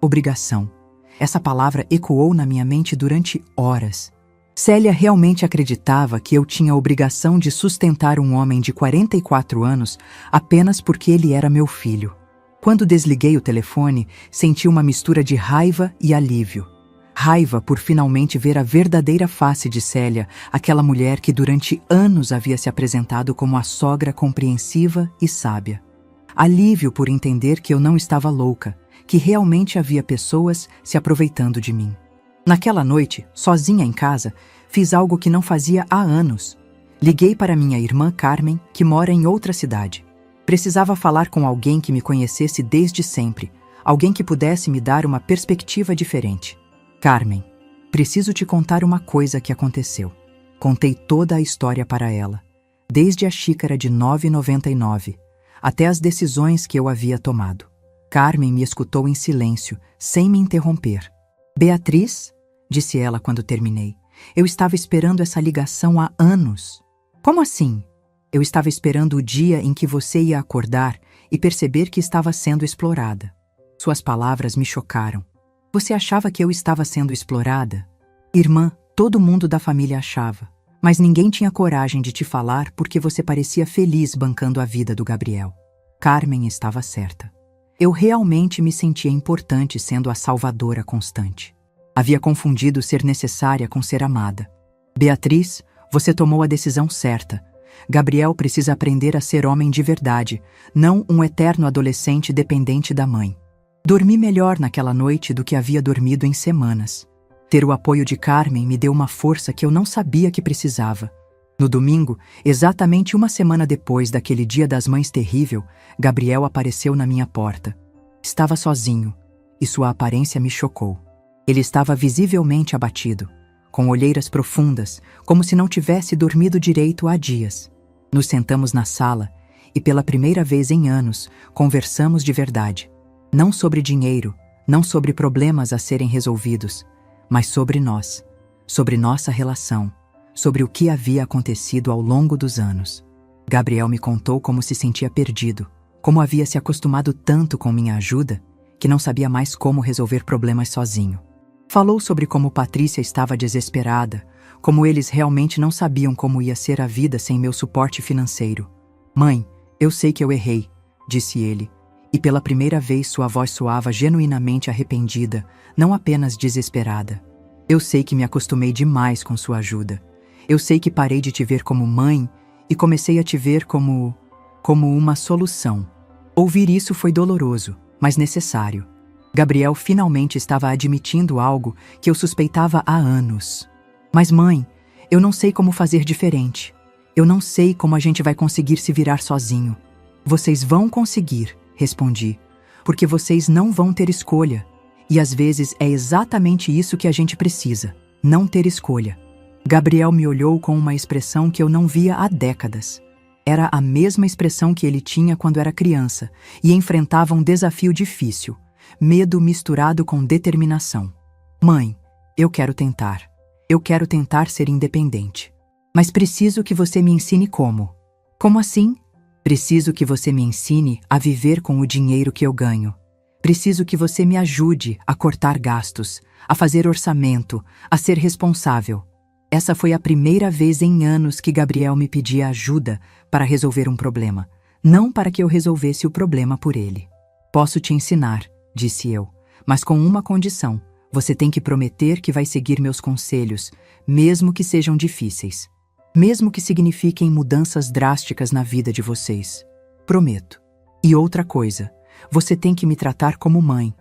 Speaker 1: Obrigação. Essa palavra ecoou na minha mente durante horas. Célia realmente acreditava que eu tinha a obrigação de sustentar um homem de 44 anos apenas porque ele era meu filho. Quando desliguei o telefone, senti uma mistura de raiva e alívio. Raiva por finalmente ver a verdadeira face de Célia, aquela mulher que durante anos havia se apresentado como a sogra compreensiva e sábia. Alívio por entender que eu não estava louca, que realmente havia pessoas se aproveitando de mim. Naquela noite, sozinha em casa, fiz algo que não fazia há anos. Liguei para minha irmã Carmen, que mora em outra cidade. Precisava falar com alguém que me conhecesse desde sempre, alguém que pudesse me dar uma perspectiva diferente. Carmen, preciso te contar uma coisa que aconteceu. Contei toda a história para ela, desde a xícara de R$ 9,99 até as decisões que eu havia tomado. Carmen me escutou em silêncio, sem me interromper. Beatriz, disse ela quando terminei, eu estava esperando essa ligação há anos. Como assim? Eu estava esperando o dia em que você ia acordar e perceber que estava sendo explorada. Suas palavras me chocaram. Você achava que eu estava sendo explorada? Irmã, todo mundo da família achava, mas ninguém tinha coragem de te falar porque você parecia feliz bancando a vida do Gabriel. Carmen estava certa. Eu realmente me sentia importante sendo a salvadora constante. Havia confundido ser necessária com ser amada. Beatriz, você tomou a decisão certa. Gabriel precisa aprender a ser homem de verdade, não um eterno adolescente dependente da mãe. Dormi melhor naquela noite do que havia dormido em semanas. Ter o apoio de Carmen me deu uma força que eu não sabia que precisava. No domingo, exatamente uma semana depois daquele Dia das Mães terrível, Gabriel apareceu na minha porta. Estava sozinho, e sua aparência me chocou. Ele estava visivelmente abatido, com olheiras profundas, como se não tivesse dormido direito há dias. Nos sentamos na sala e, pela primeira vez em anos, conversamos de verdade. Não sobre dinheiro, não sobre problemas a serem resolvidos, mas sobre nós, sobre nossa relação, sobre o que havia acontecido ao longo dos anos. Gabriel me contou como se sentia perdido, como havia se acostumado tanto com minha ajuda, que não sabia mais como resolver problemas sozinho. Falou sobre como Patrícia estava desesperada, como eles realmente não sabiam como ia ser a vida sem meu suporte financeiro. Mãe, eu sei que eu errei, disse ele, e pela primeira vez sua voz soava genuinamente arrependida, não apenas desesperada. Eu sei que me acostumei demais com sua ajuda. Eu sei que parei de te ver como mãe e comecei a te ver como uma solução. Ouvir isso foi doloroso, mas necessário. Gabriel finalmente estava admitindo algo que eu suspeitava há anos. Mas mãe, Eu não sei como fazer diferente. Eu não sei como a gente vai conseguir se virar sozinho. Vocês vão conseguir, respondi, porque vocês não vão ter escolha. E às vezes é exatamente isso que a gente precisa, não ter escolha. Gabriel me olhou com uma expressão que eu não via há décadas. Era a mesma expressão que ele tinha quando era criança e enfrentava um desafio difícil, medo misturado com determinação. Mãe, eu quero tentar. Eu quero tentar ser independente. Mas preciso que você me ensine como. Como assim? Preciso que você me ensine a viver com o dinheiro que eu ganho. Preciso que você me ajude a cortar gastos, a fazer orçamento, a ser responsável. Essa foi a primeira vez em anos que Gabriel me pedia ajuda para resolver um problema, não para que eu resolvesse o problema por ele. Posso te ensinar, disse eu, mas com uma condição. Você tem que prometer que vai seguir meus conselhos, mesmo que sejam difíceis. Mesmo que signifiquem mudanças drásticas na vida de vocês. Prometo. E outra coisa, você tem que me tratar como mãe,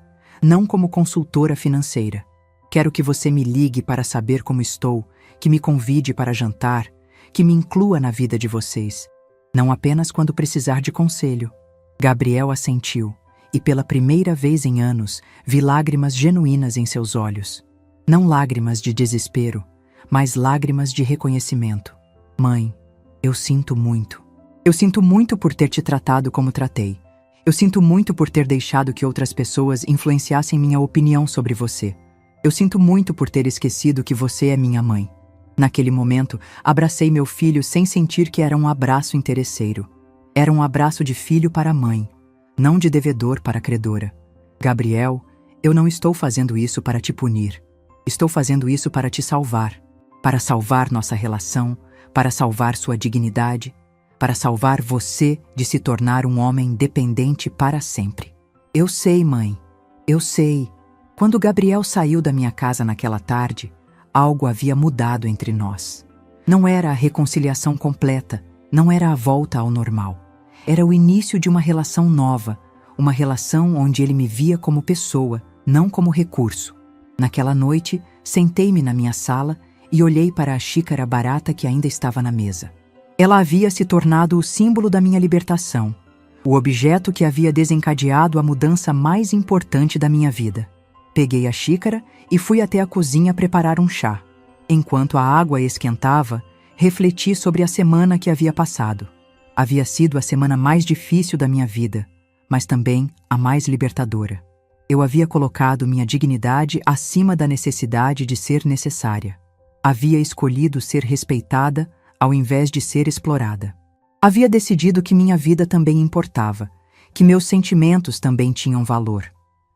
Speaker 1: não como consultora financeira. Quero que você me ligue para saber como estou, que me convide para jantar, que me inclua na vida de vocês, não apenas quando precisar de conselho. Gabriel assentiu, e pela primeira vez em anos, vi lágrimas genuínas em seus olhos. Não lágrimas de desespero, mas lágrimas de reconhecimento. Mãe, eu sinto muito. Eu sinto muito por ter te tratado como tratei. Eu sinto muito por ter deixado que outras pessoas influenciassem minha opinião sobre você. Eu sinto muito por ter esquecido que você é minha mãe. Naquele momento, abracei meu filho sem sentir que era um abraço interesseiro. Era um abraço de filho para mãe, não de devedor para credora. Gabriel, eu não estou fazendo isso para te punir. Estou fazendo isso para te salvar. Para salvar nossa relação, para salvar sua dignidade, para salvar você de se tornar um homem dependente para sempre. Eu sei, mãe. Eu sei. Quando Gabriel saiu da minha casa naquela tarde, algo havia mudado entre nós. Não era a reconciliação completa, não era a volta ao normal. Era o início de uma relação nova, uma relação onde ele me via como pessoa, não como recurso. Naquela noite, sentei-me na minha sala e olhei para a xícara barata que ainda estava na mesa. Ela havia se tornado o símbolo da minha libertação, o objeto que havia desencadeado a mudança mais importante da minha vida. Peguei a xícara e fui até a cozinha preparar um chá. Enquanto a água esquentava, refleti sobre a semana que havia passado. Havia sido a semana mais difícil da minha vida, mas também a mais libertadora. Eu havia colocado minha dignidade acima da necessidade de ser necessária. Havia escolhido ser respeitada ao invés de ser explorada. Havia decidido que minha vida também importava, que meus sentimentos também tinham valor.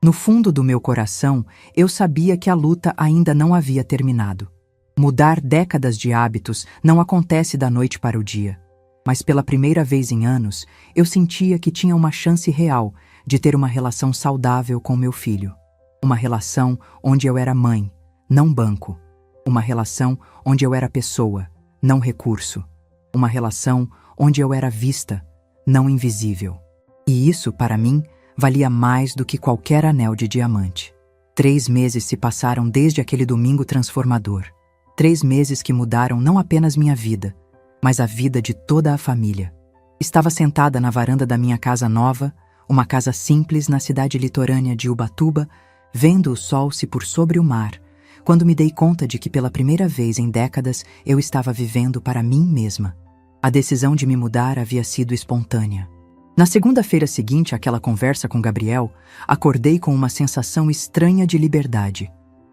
Speaker 1: No fundo do meu coração, eu sabia que a luta ainda não havia terminado. Mudar décadas de hábitos não acontece da noite para o dia. Mas pela primeira vez em anos, eu sentia que tinha uma chance real de ter uma relação saudável com meu filho. Uma relação onde eu era mãe, não banco. Uma relação onde eu era pessoa, não recurso. Uma relação onde eu era vista, não invisível. E isso, para mim, valia mais do que qualquer anel de diamante. 3 meses se passaram desde aquele domingo transformador. 3 meses que mudaram não apenas minha vida, mas a vida de toda a família. Estava sentada na varanda da minha casa nova, uma casa simples na cidade litorânea de Ubatuba, vendo o sol se pôr sobre o mar, quando me dei conta de que pela primeira vez em décadas eu estava vivendo para mim mesma. A decisão de me mudar havia sido espontânea. Na segunda-feira seguinte àquela conversa com Gabriel, acordei com uma sensação estranha de liberdade.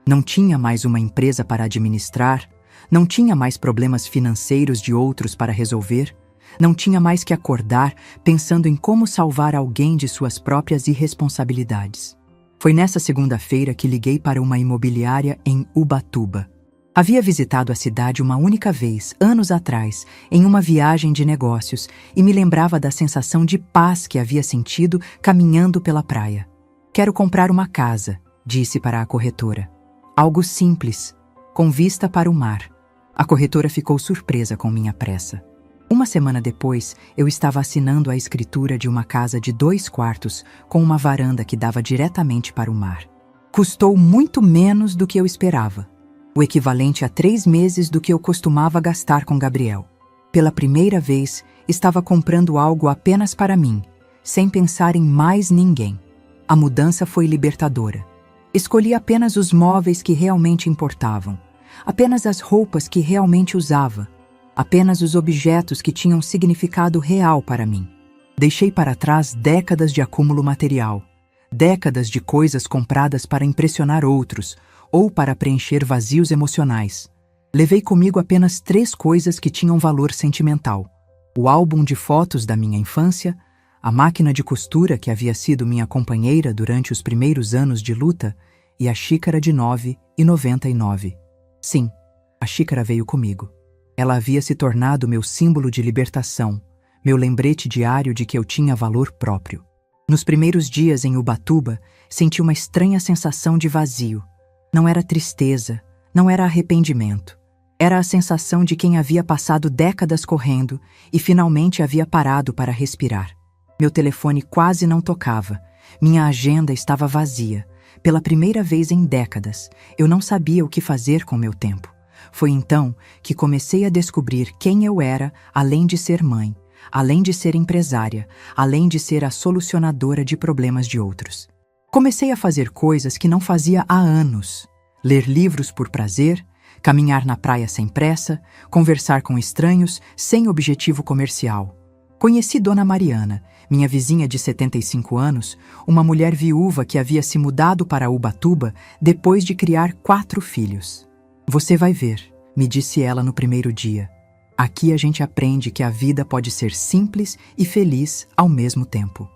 Speaker 1: Não tinha mais uma empresa para administrar, não tinha mais problemas financeiros de outros para resolver, não tinha mais que acordar pensando em como salvar alguém de suas próprias irresponsabilidades. Foi nessa segunda-feira que liguei para uma imobiliária em Ubatuba. Havia visitado a cidade uma única vez, anos atrás, em uma viagem de negócios, e me lembrava da sensação de paz que havia sentido caminhando pela praia. Quero comprar uma casa, disse para a corretora. Algo simples, com vista para o mar. A corretora ficou surpresa com minha pressa. Uma semana depois, eu estava assinando a escritura de uma casa de 2 quartos com uma varanda que dava diretamente para o mar. Custou muito menos do que eu esperava. o equivalente a 3 meses do que eu costumava gastar com Gabriel. Pela primeira vez, estava comprando algo apenas para mim, sem pensar em mais ninguém. A mudança foi libertadora. Escolhi apenas os móveis que realmente importavam, apenas as roupas que realmente usava, apenas os objetos que tinham significado real para mim. Deixei para trás décadas de acúmulo material, décadas de coisas compradas para impressionar outros ou para preencher vazios emocionais. Levei comigo apenas 3 coisas que tinham valor sentimental: o álbum de fotos da minha infância, a máquina de costura que havia sido minha companheira durante os primeiros anos de luta e a xícara de R$ 9,99. Sim, a xícara veio comigo. Ela havia se tornado meu símbolo de libertação, meu lembrete diário de que eu tinha valor próprio. Nos primeiros dias em Ubatuba, senti uma estranha sensação de vazio. Não era tristeza, não era arrependimento. Era a sensação de quem havia passado décadas correndo e finalmente havia parado para respirar. Meu telefone quase não tocava. Minha agenda estava vazia. Pela primeira vez em décadas, eu não sabia o que fazer com meu tempo. Foi então que comecei a descobrir quem eu era, além de ser mãe, além de ser empresária, além de ser a solucionadora de problemas de outros. Comecei a fazer coisas que não fazia há anos. Ler livros por prazer, caminhar na praia sem pressa, conversar com estranhos sem objetivo comercial. Conheci Dona Mariana, minha vizinha de 75 anos, uma mulher viúva que havia se mudado para Ubatuba depois de criar 4 filhos. Você vai ver, me disse ela no primeiro dia. Aqui a gente aprende que a vida pode ser simples e feliz ao mesmo tempo.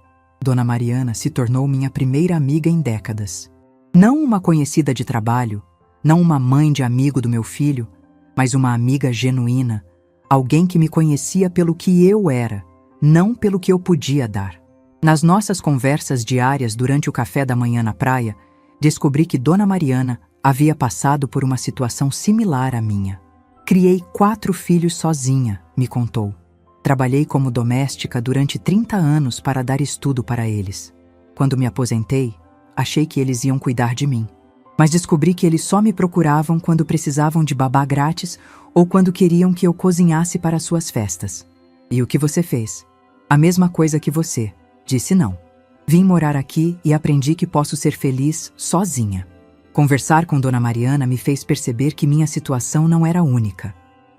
Speaker 1: Dona Mariana se tornou minha primeira amiga em décadas. Não uma conhecida de trabalho, não uma mãe de amigo do meu filho, mas uma amiga genuína, alguém que me conhecia pelo que eu era, não pelo que eu podia dar. Nas nossas conversas diárias durante o café da manhã na praia, descobri que Dona Mariana havia passado por uma situação similar à minha. Criei 4 filhos sozinha, me contou. Trabalhei como doméstica durante 30 anos para dar estudo para eles. Quando me aposentei, achei que eles iam cuidar de mim. Mas descobri que eles só me procuravam quando precisavam de babá grátis ou quando queriam que eu cozinhasse para suas festas. E o que você fez? A mesma coisa que você. Disse não. Vim morar aqui e aprendi que posso ser feliz sozinha. Conversar com Dona Mariana me fez perceber que minha situação não era única.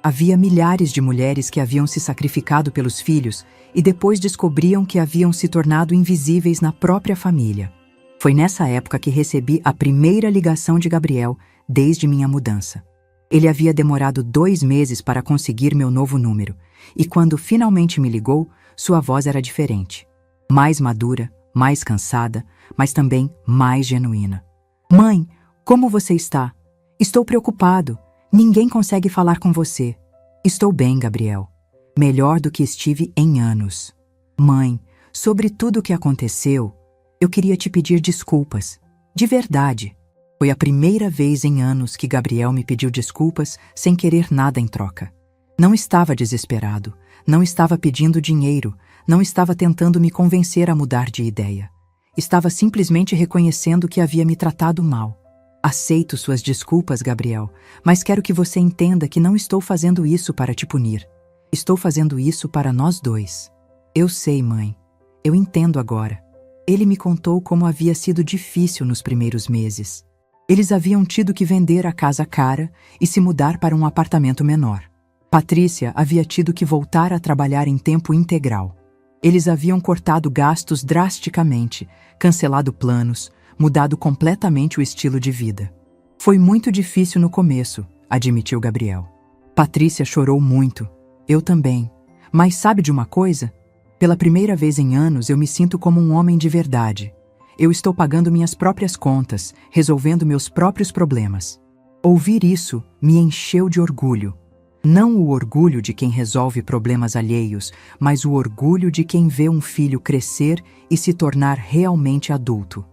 Speaker 1: Havia milhares de mulheres que haviam se sacrificado pelos filhos e depois descobriam que haviam se tornado invisíveis na própria família. Foi nessa época que recebi a primeira ligação de Gabriel desde minha mudança. Ele havia demorado 2 meses para conseguir meu novo número, e quando finalmente me ligou, sua voz era diferente. Mais madura, mais cansada, mas também mais genuína. Mãe, como você está? Estou preocupado. Ninguém consegue falar com você. Estou bem, Gabriel. Melhor do que estive em anos. Mãe, sobre tudo o que aconteceu, eu queria te pedir desculpas. De verdade. Foi a primeira vez em anos que Gabriel me pediu desculpas sem querer nada em troca. Não estava desesperado, não estava pedindo dinheiro, não estava tentando me convencer a mudar de ideia. Estava simplesmente reconhecendo que havia me tratado mal. Aceito suas desculpas, Gabriel, mas quero que você entenda que não estou fazendo isso para te punir. Estou fazendo isso para nós dois. Eu sei, mãe. Eu entendo agora. Ele me contou como havia sido difícil nos primeiros meses. Eles haviam tido que vender a casa cara e se mudar para um apartamento menor. Patrícia havia tido que voltar a trabalhar em tempo integral. Eles haviam cortado gastos drasticamente, cancelado planos, mudado completamente o estilo de vida. Foi muito difícil no começo, admitiu Gabriel. Patrícia chorou muito. Eu também. Mas sabe de uma coisa? Pela primeira vez em anos eu me sinto como um homem de verdade. Eu estou pagando minhas próprias contas, resolvendo meus próprios problemas. Ouvir isso me encheu de orgulho. Não o orgulho de quem resolve problemas alheios, mas o orgulho de quem vê um filho crescer e se tornar realmente adulto.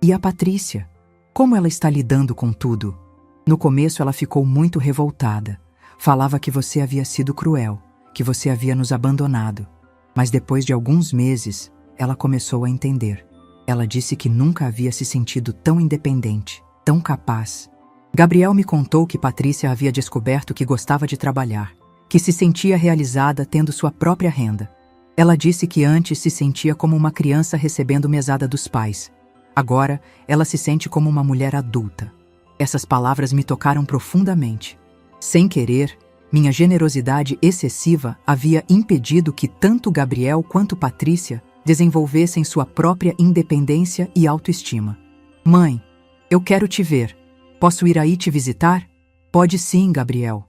Speaker 1: E a Patrícia? Como ela está lidando com tudo? No começo ela ficou muito revoltada. Falava que você havia sido cruel, que você havia nos abandonado. Mas depois de alguns meses, ela começou a entender. Ela disse que nunca havia se sentido tão independente, tão capaz. Gabriel me contou que Patrícia havia descoberto que gostava de trabalhar, que se sentia realizada tendo sua própria renda. Ela disse que antes se sentia como uma criança recebendo mesada dos pais. Agora, ela se sente como uma mulher adulta. Essas palavras me tocaram profundamente. Sem querer, minha generosidade excessiva havia impedido que tanto Gabriel quanto Patrícia desenvolvessem sua própria independência e autoestima. Mãe, eu quero te ver. Posso ir aí te visitar? Pode sim, Gabriel.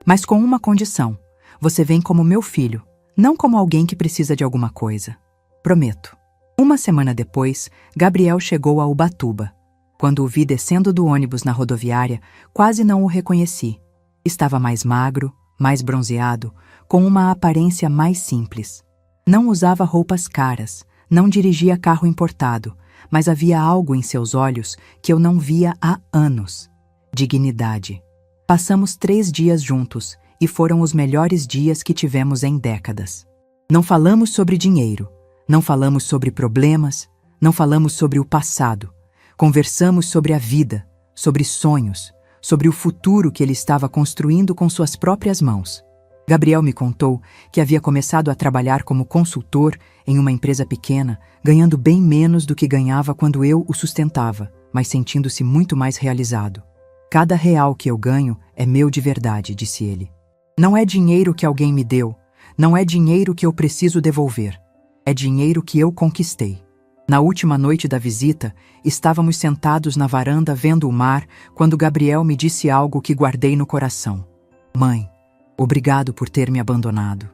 Speaker 1: Mas com uma condição. Você vem como meu filho, não como alguém que precisa de alguma coisa. Prometo. Uma semana depois, Gabriel chegou a Ubatuba. Quando o vi descendo do ônibus na rodoviária, quase não o reconheci. Estava mais magro, mais bronzeado, com uma aparência mais simples. Não usava roupas caras, não dirigia carro importado, mas havia algo em seus olhos que eu não via há anos. Dignidade. Passamos 3 dias juntos e foram os melhores dias que tivemos em décadas. Não falamos sobre dinheiro, não falamos sobre problemas, não falamos sobre o passado. Conversamos sobre a vida, sobre sonhos, sobre o futuro que ele estava construindo com suas próprias mãos. Gabriel me contou que havia começado a trabalhar como consultor em uma empresa pequena, ganhando bem menos do que ganhava quando eu o sustentava, mas sentindo-se muito mais realizado. Cada real que eu ganho é meu de verdade, disse ele. Não é dinheiro que alguém me deu, não é dinheiro que eu preciso devolver. É dinheiro que eu conquistei. Na última noite da visita, estávamos sentados na varanda vendo o mar quando Gabriel me disse algo que guardei no coração. Mãe, obrigado por ter me abandonado.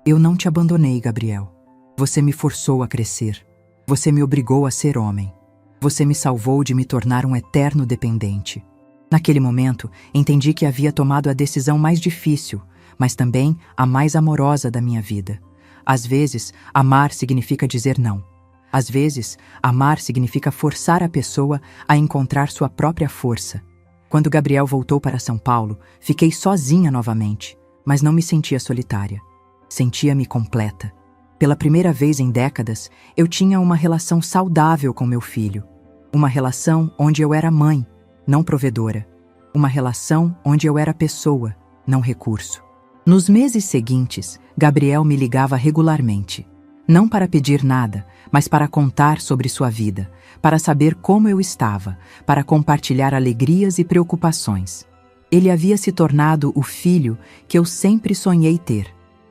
Speaker 1: Eu não te abandonei, Gabriel. Você me forçou a crescer. Você me obrigou a ser homem. Você me salvou de me tornar um eterno dependente. Naquele momento, entendi que havia tomado a decisão mais difícil, mas também a mais amorosa da minha vida. Às vezes, amar significa dizer não. Às vezes, amar significa forçar a pessoa a encontrar sua própria força. Quando Gabriel voltou para São Paulo, fiquei sozinha novamente, mas não me sentia solitária. Sentia-me completa. Pela primeira vez em décadas, eu tinha uma relação saudável com meu filho. Uma relação onde eu era mãe, não provedora. Uma relação onde eu era pessoa, não recurso. Nos meses seguintes, Gabriel me ligava regularmente. Não para pedir nada, mas para contar sobre sua vida, para saber como eu estava, para compartilhar alegrias e preocupações. Ele havia se tornado o filho que eu sempre sonhei ter.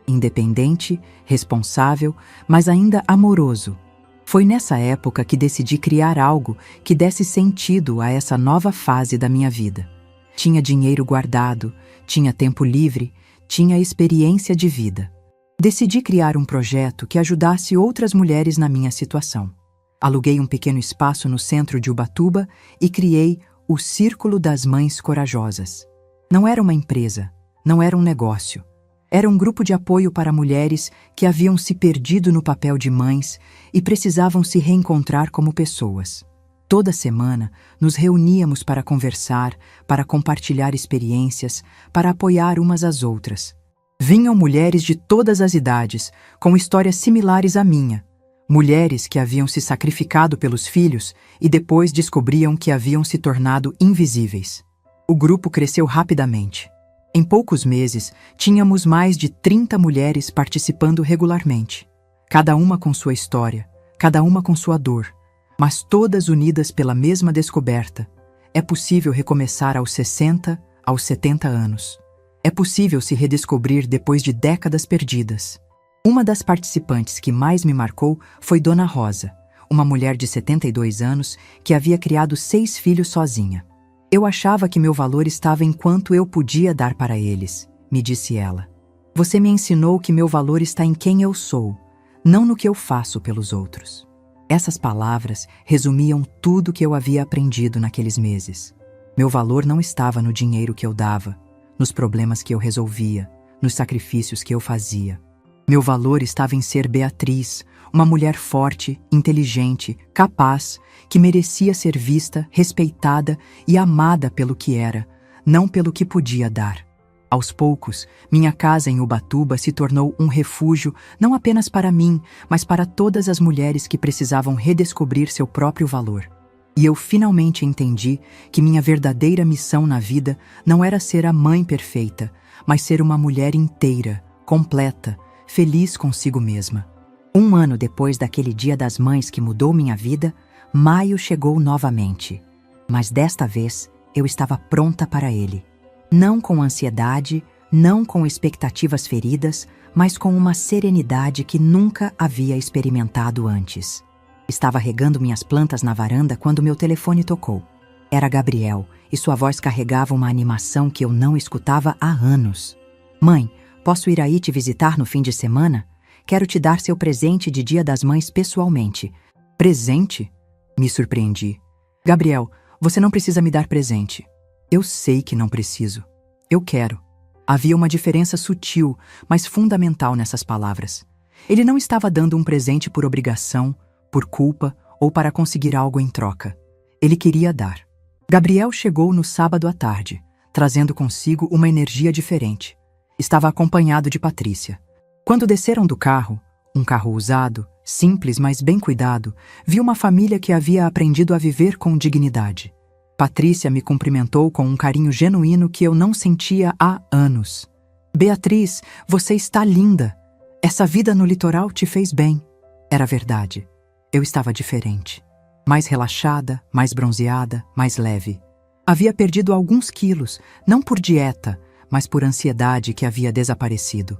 Speaker 1: Independente, responsável, mas ainda amoroso. Foi nessa época que decidi criar algo que desse sentido a essa nova fase da minha vida. Tinha dinheiro guardado, tinha tempo livre, tinha experiência de vida. Decidi criar um projeto que ajudasse outras mulheres na minha situação. Aluguei um pequeno espaço no centro de Ubatuba e criei o Círculo das Mães Corajosas. Não era uma empresa, não era um negócio. Era um grupo de apoio para mulheres que haviam se perdido no papel de mães e precisavam se reencontrar como pessoas. Toda semana, nos reuníamos para conversar, para compartilhar experiências, para apoiar umas às outras. Vinham mulheres de todas as idades, com histórias similares à minha. Mulheres que haviam se sacrificado pelos filhos e depois descobriam que haviam se tornado invisíveis. O grupo cresceu rapidamente. Em poucos meses, tínhamos mais de 30 mulheres participando regularmente. Cada uma com sua história, cada uma com sua dor, mas todas unidas pela mesma descoberta. É possível recomeçar aos 60, aos 70 anos. É possível se redescobrir depois de décadas perdidas. Uma das participantes que mais me marcou foi Dona Rosa, uma mulher de 72 anos que havia criado 6 filhos sozinha. Eu achava que meu valor estava em quanto eu podia dar para eles, me disse ela. Você me ensinou que meu valor está em quem eu sou, não no que eu faço pelos outros. Essas palavras resumiam tudo que eu havia aprendido naqueles meses. Meu valor não estava no dinheiro que eu dava, nos problemas que eu resolvia, nos sacrifícios que eu fazia. Meu valor estava em ser Beatriz, uma mulher forte, inteligente, capaz, que merecia ser vista, respeitada e amada pelo que era, não pelo que podia dar. Aos poucos, minha casa em Ubatuba se tornou um refúgio não apenas para mim, mas para todas as mulheres que precisavam redescobrir seu próprio valor. E eu finalmente entendi que minha verdadeira missão na vida não era ser a mãe perfeita, mas ser uma mulher inteira, completa, feliz consigo mesma. 1 ano depois daquele Dia das Mães que mudou minha vida, maio chegou novamente. Mas desta vez eu estava pronta para ele. Não com ansiedade, não com expectativas feridas, mas com uma serenidade que nunca havia experimentado antes. Estava regando minhas plantas na varanda quando meu telefone tocou. Era Gabriel, e sua voz carregava uma animação que eu não escutava há anos. Mãe, posso ir aí te visitar no fim de semana? Quero te dar seu presente de Dia das Mães pessoalmente. Presente? Me surpreendi. Gabriel, você não precisa me dar presente. Eu sei que não preciso. Eu quero. Havia uma diferença sutil, mas fundamental nessas palavras. Ele não estava dando um presente por obrigação, por culpa ou para conseguir algo em troca. Ele queria dar. Gabriel chegou no sábado à tarde, trazendo consigo uma energia diferente. Estava acompanhado de Patrícia. Quando desceram do carro, um carro usado, simples, mas bem cuidado, vi uma família que havia aprendido a viver com dignidade. Patrícia me cumprimentou com um carinho genuíno que eu não sentia há anos. Beatriz, você está linda. Essa vida no litoral te fez bem. Era verdade. Eu estava diferente. Mais relaxada, mais bronzeada, mais leve. Havia perdido alguns quilos, não por dieta, mas por ansiedade que havia desaparecido.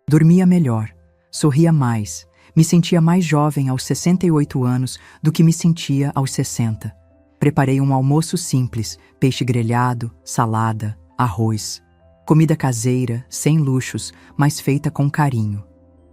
Speaker 1: Dormia melhor, sorria mais, me sentia mais jovem aos 68 anos do que me sentia aos 60. Preparei um almoço simples, peixe grelhado, salada, arroz. Comida caseira, sem luxos, mas feita com carinho.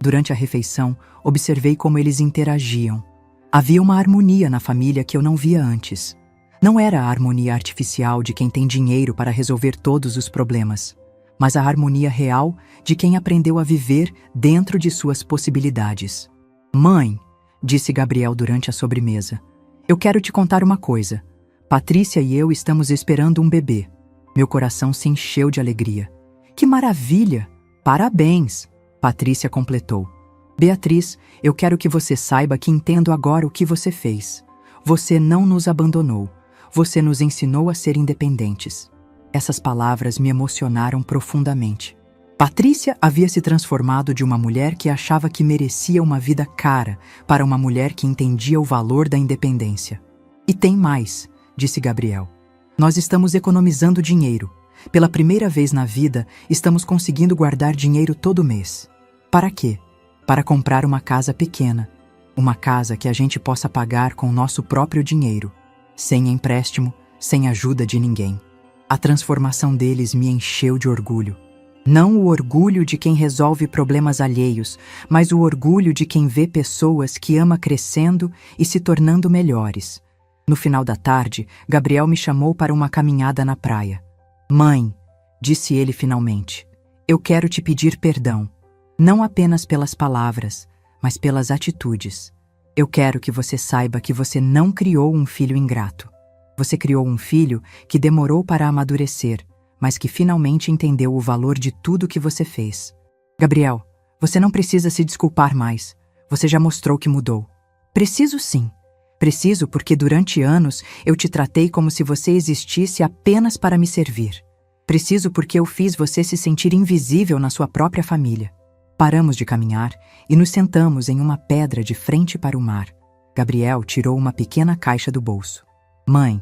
Speaker 1: Durante a refeição, observei como eles interagiam. Havia uma harmonia na família que eu não via antes. Não era a harmonia artificial de quem tem dinheiro para resolver todos os problemas, mas a harmonia real de quem aprendeu a viver dentro de suas possibilidades. Mãe, disse Gabriel durante a sobremesa, eu quero te contar uma coisa. Patrícia e eu estamos esperando um bebê. Meu coração se encheu de alegria. Que maravilha! Parabéns! Patrícia completou. Beatriz, eu quero que você saiba que entendo agora o que você fez. Você não nos abandonou. Você nos ensinou a ser independentes. Essas palavras me emocionaram profundamente. Patrícia havia se transformado de uma mulher que achava que merecia uma vida cara para uma mulher que entendia o valor da independência. E tem mais, disse Gabriel. Nós estamos economizando dinheiro. Pela primeira vez na vida, estamos conseguindo guardar dinheiro todo mês. Para quê? Para comprar uma casa pequena. Uma casa que a gente possa pagar com o nosso próprio dinheiro, sem empréstimo, sem ajuda de ninguém. A transformação deles me encheu de orgulho. Não o orgulho de quem resolve problemas alheios, mas o orgulho de quem vê pessoas que ama crescendo e se tornando melhores. No final da tarde, Gabriel me chamou para uma caminhada na praia. Mãe, disse ele finalmente, eu quero te pedir perdão. Não apenas pelas palavras, mas pelas atitudes. Eu quero que você saiba que você não criou um filho ingrato. Você criou um filho que demorou para amadurecer, mas que finalmente entendeu o valor de tudo que você fez. Gabriel, você não precisa se desculpar mais. Você já mostrou que mudou. Preciso sim. Preciso porque durante anos eu te tratei como se você existisse apenas para me servir. Preciso porque eu fiz você se sentir invisível na sua própria família. Paramos de caminhar e nos sentamos em uma pedra de frente para o mar. Gabriel tirou uma pequena caixa do bolso. Mãe,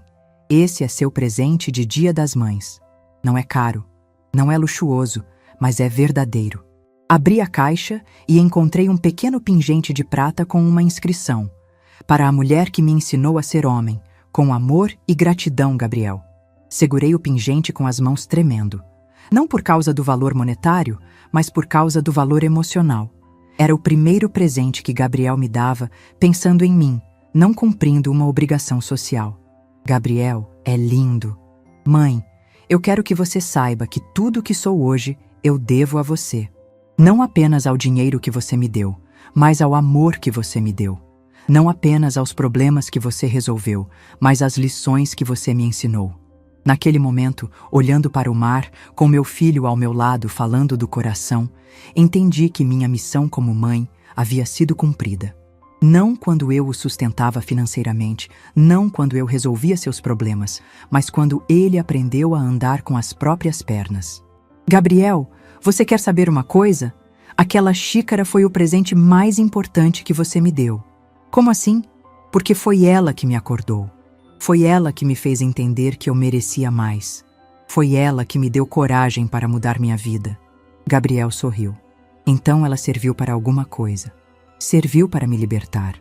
Speaker 1: esse é seu presente de Dia das Mães. Não é caro, não é luxuoso, mas é verdadeiro. Abri a caixa e encontrei um pequeno pingente de prata com uma inscrição. Para a mulher que me ensinou a ser homem, com amor e gratidão, Gabriel. Segurei o pingente com as mãos tremendo. Não por causa do valor monetário, mas por causa do valor emocional. Era o primeiro presente que Gabriel me dava pensando em mim, não cumprindo uma obrigação social. Gabriel é lindo. Mãe, eu quero que você saiba que tudo que sou hoje eu devo a você. Não apenas ao dinheiro que você me deu, mas ao amor que você me deu. Não apenas aos problemas que você resolveu, mas às lições que você me ensinou. Naquele momento, olhando para o mar, com meu filho ao meu lado falando do coração, entendi que minha missão como mãe havia sido cumprida. Não quando eu o sustentava financeiramente, não quando eu resolvia seus problemas, mas quando ele aprendeu a andar com as próprias pernas. Gabriel, você quer saber uma coisa? Aquela xícara foi o presente mais importante que você me deu. Como assim? Porque foi ela que me acordou. Foi ela que me fez entender que eu merecia mais. Foi ela que me deu coragem para mudar minha vida. Gabriel sorriu. Então ela serviu para alguma coisa. Serviu para me libertar.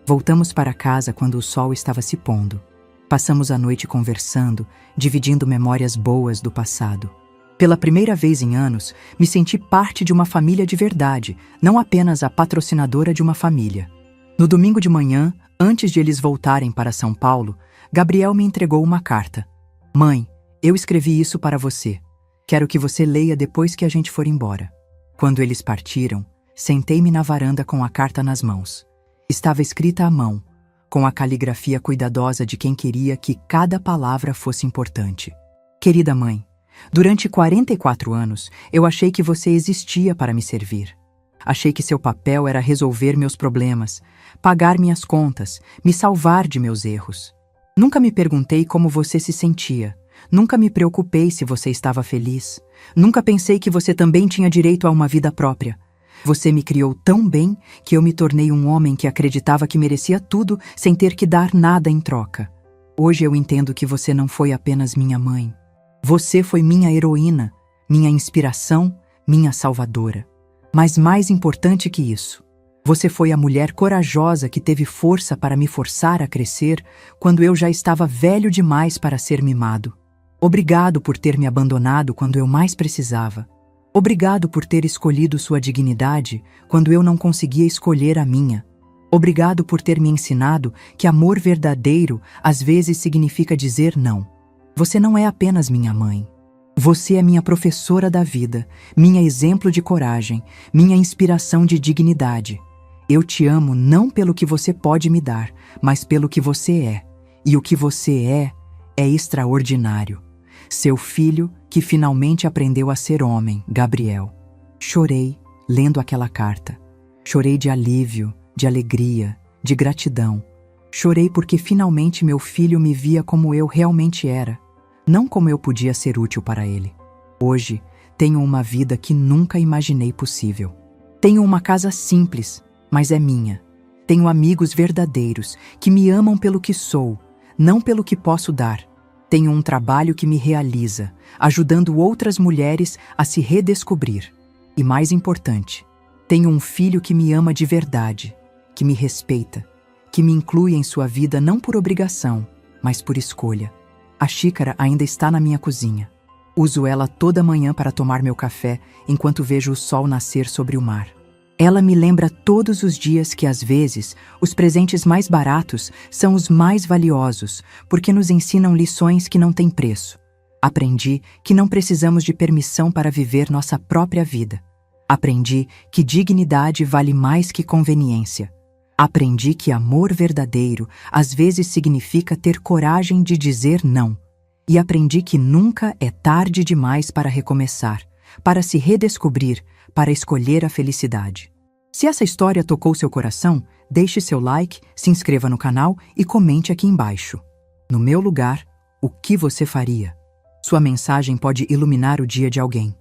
Speaker 1: Voltamos para casa quando o sol estava se pondo. Passamos a noite conversando, dividindo memórias boas do passado. Pela primeira vez em anos, me senti parte de uma família de verdade, não apenas a patrocinadora de uma família. No domingo de manhã, antes de eles voltarem para São Paulo, Gabriel me entregou uma carta. Mãe, eu escrevi isso para você. Quero que você leia depois que a gente for embora. Quando eles partiram, sentei-me na varanda com a carta nas mãos. Estava escrita à mão, com a caligrafia cuidadosa de quem queria que cada palavra fosse importante. Querida mãe, durante 44 anos, eu achei que você existia para me servir. Achei que seu papel era resolver meus problemas, pagar minhas contas, me salvar de meus erros. Nunca me perguntei como você se sentia. Nunca me preocupei se você estava feliz. Nunca pensei que você também tinha direito a uma vida própria. Você me criou tão bem que eu me tornei um homem que acreditava que merecia tudo sem ter que dar nada em troca. Hoje eu entendo que você não foi apenas minha mãe. Você foi minha heroína, minha inspiração, minha salvadora. Mas mais importante que isso, você foi a mulher corajosa que teve força para me forçar a crescer quando eu já estava velho demais para ser mimado. Obrigado por ter me abandonado quando eu mais precisava. Obrigado por ter escolhido sua dignidade quando eu não conseguia escolher a minha. Obrigado por ter me ensinado que amor verdadeiro às vezes significa dizer não. Você não é apenas minha mãe. Você é minha professora da vida, minha exemplo de coragem, minha inspiração de dignidade. Eu te amo não pelo que você pode me dar, mas pelo que você é. E o que você é extraordinário. Seu filho que finalmente aprendeu a ser homem, Gabriel. Chorei lendo aquela carta. Chorei de alívio, de alegria, de gratidão. Chorei porque finalmente meu filho me via como eu realmente era, não como eu podia ser útil para ele. Hoje, tenho uma vida que nunca imaginei possível. Tenho uma casa simples, mas é minha. Tenho amigos verdadeiros que me amam pelo que sou, não pelo que posso dar. Tenho um trabalho que me realiza, ajudando outras mulheres a se redescobrir. E mais importante, tenho um filho que me ama de verdade, que me respeita, que me inclui em sua vida não por obrigação, mas por escolha. A xícara ainda está na minha cozinha. Uso ela toda manhã para tomar meu café enquanto vejo o sol nascer sobre o mar. Ela me lembra todos os dias que, às vezes, os presentes mais baratos são os mais valiosos, porque nos ensinam lições que não têm preço. Aprendi que não precisamos de permissão para viver nossa própria vida. Aprendi que dignidade vale mais que conveniência. Aprendi que amor verdadeiro às vezes significa ter coragem de dizer não. E aprendi que nunca é tarde demais para recomeçar, para se redescobrir, para escolher a felicidade. Se essa história tocou seu coração, deixe seu like, se inscreva no canal e comente aqui embaixo. No meu lugar, o que você faria? Sua mensagem pode iluminar o dia de alguém.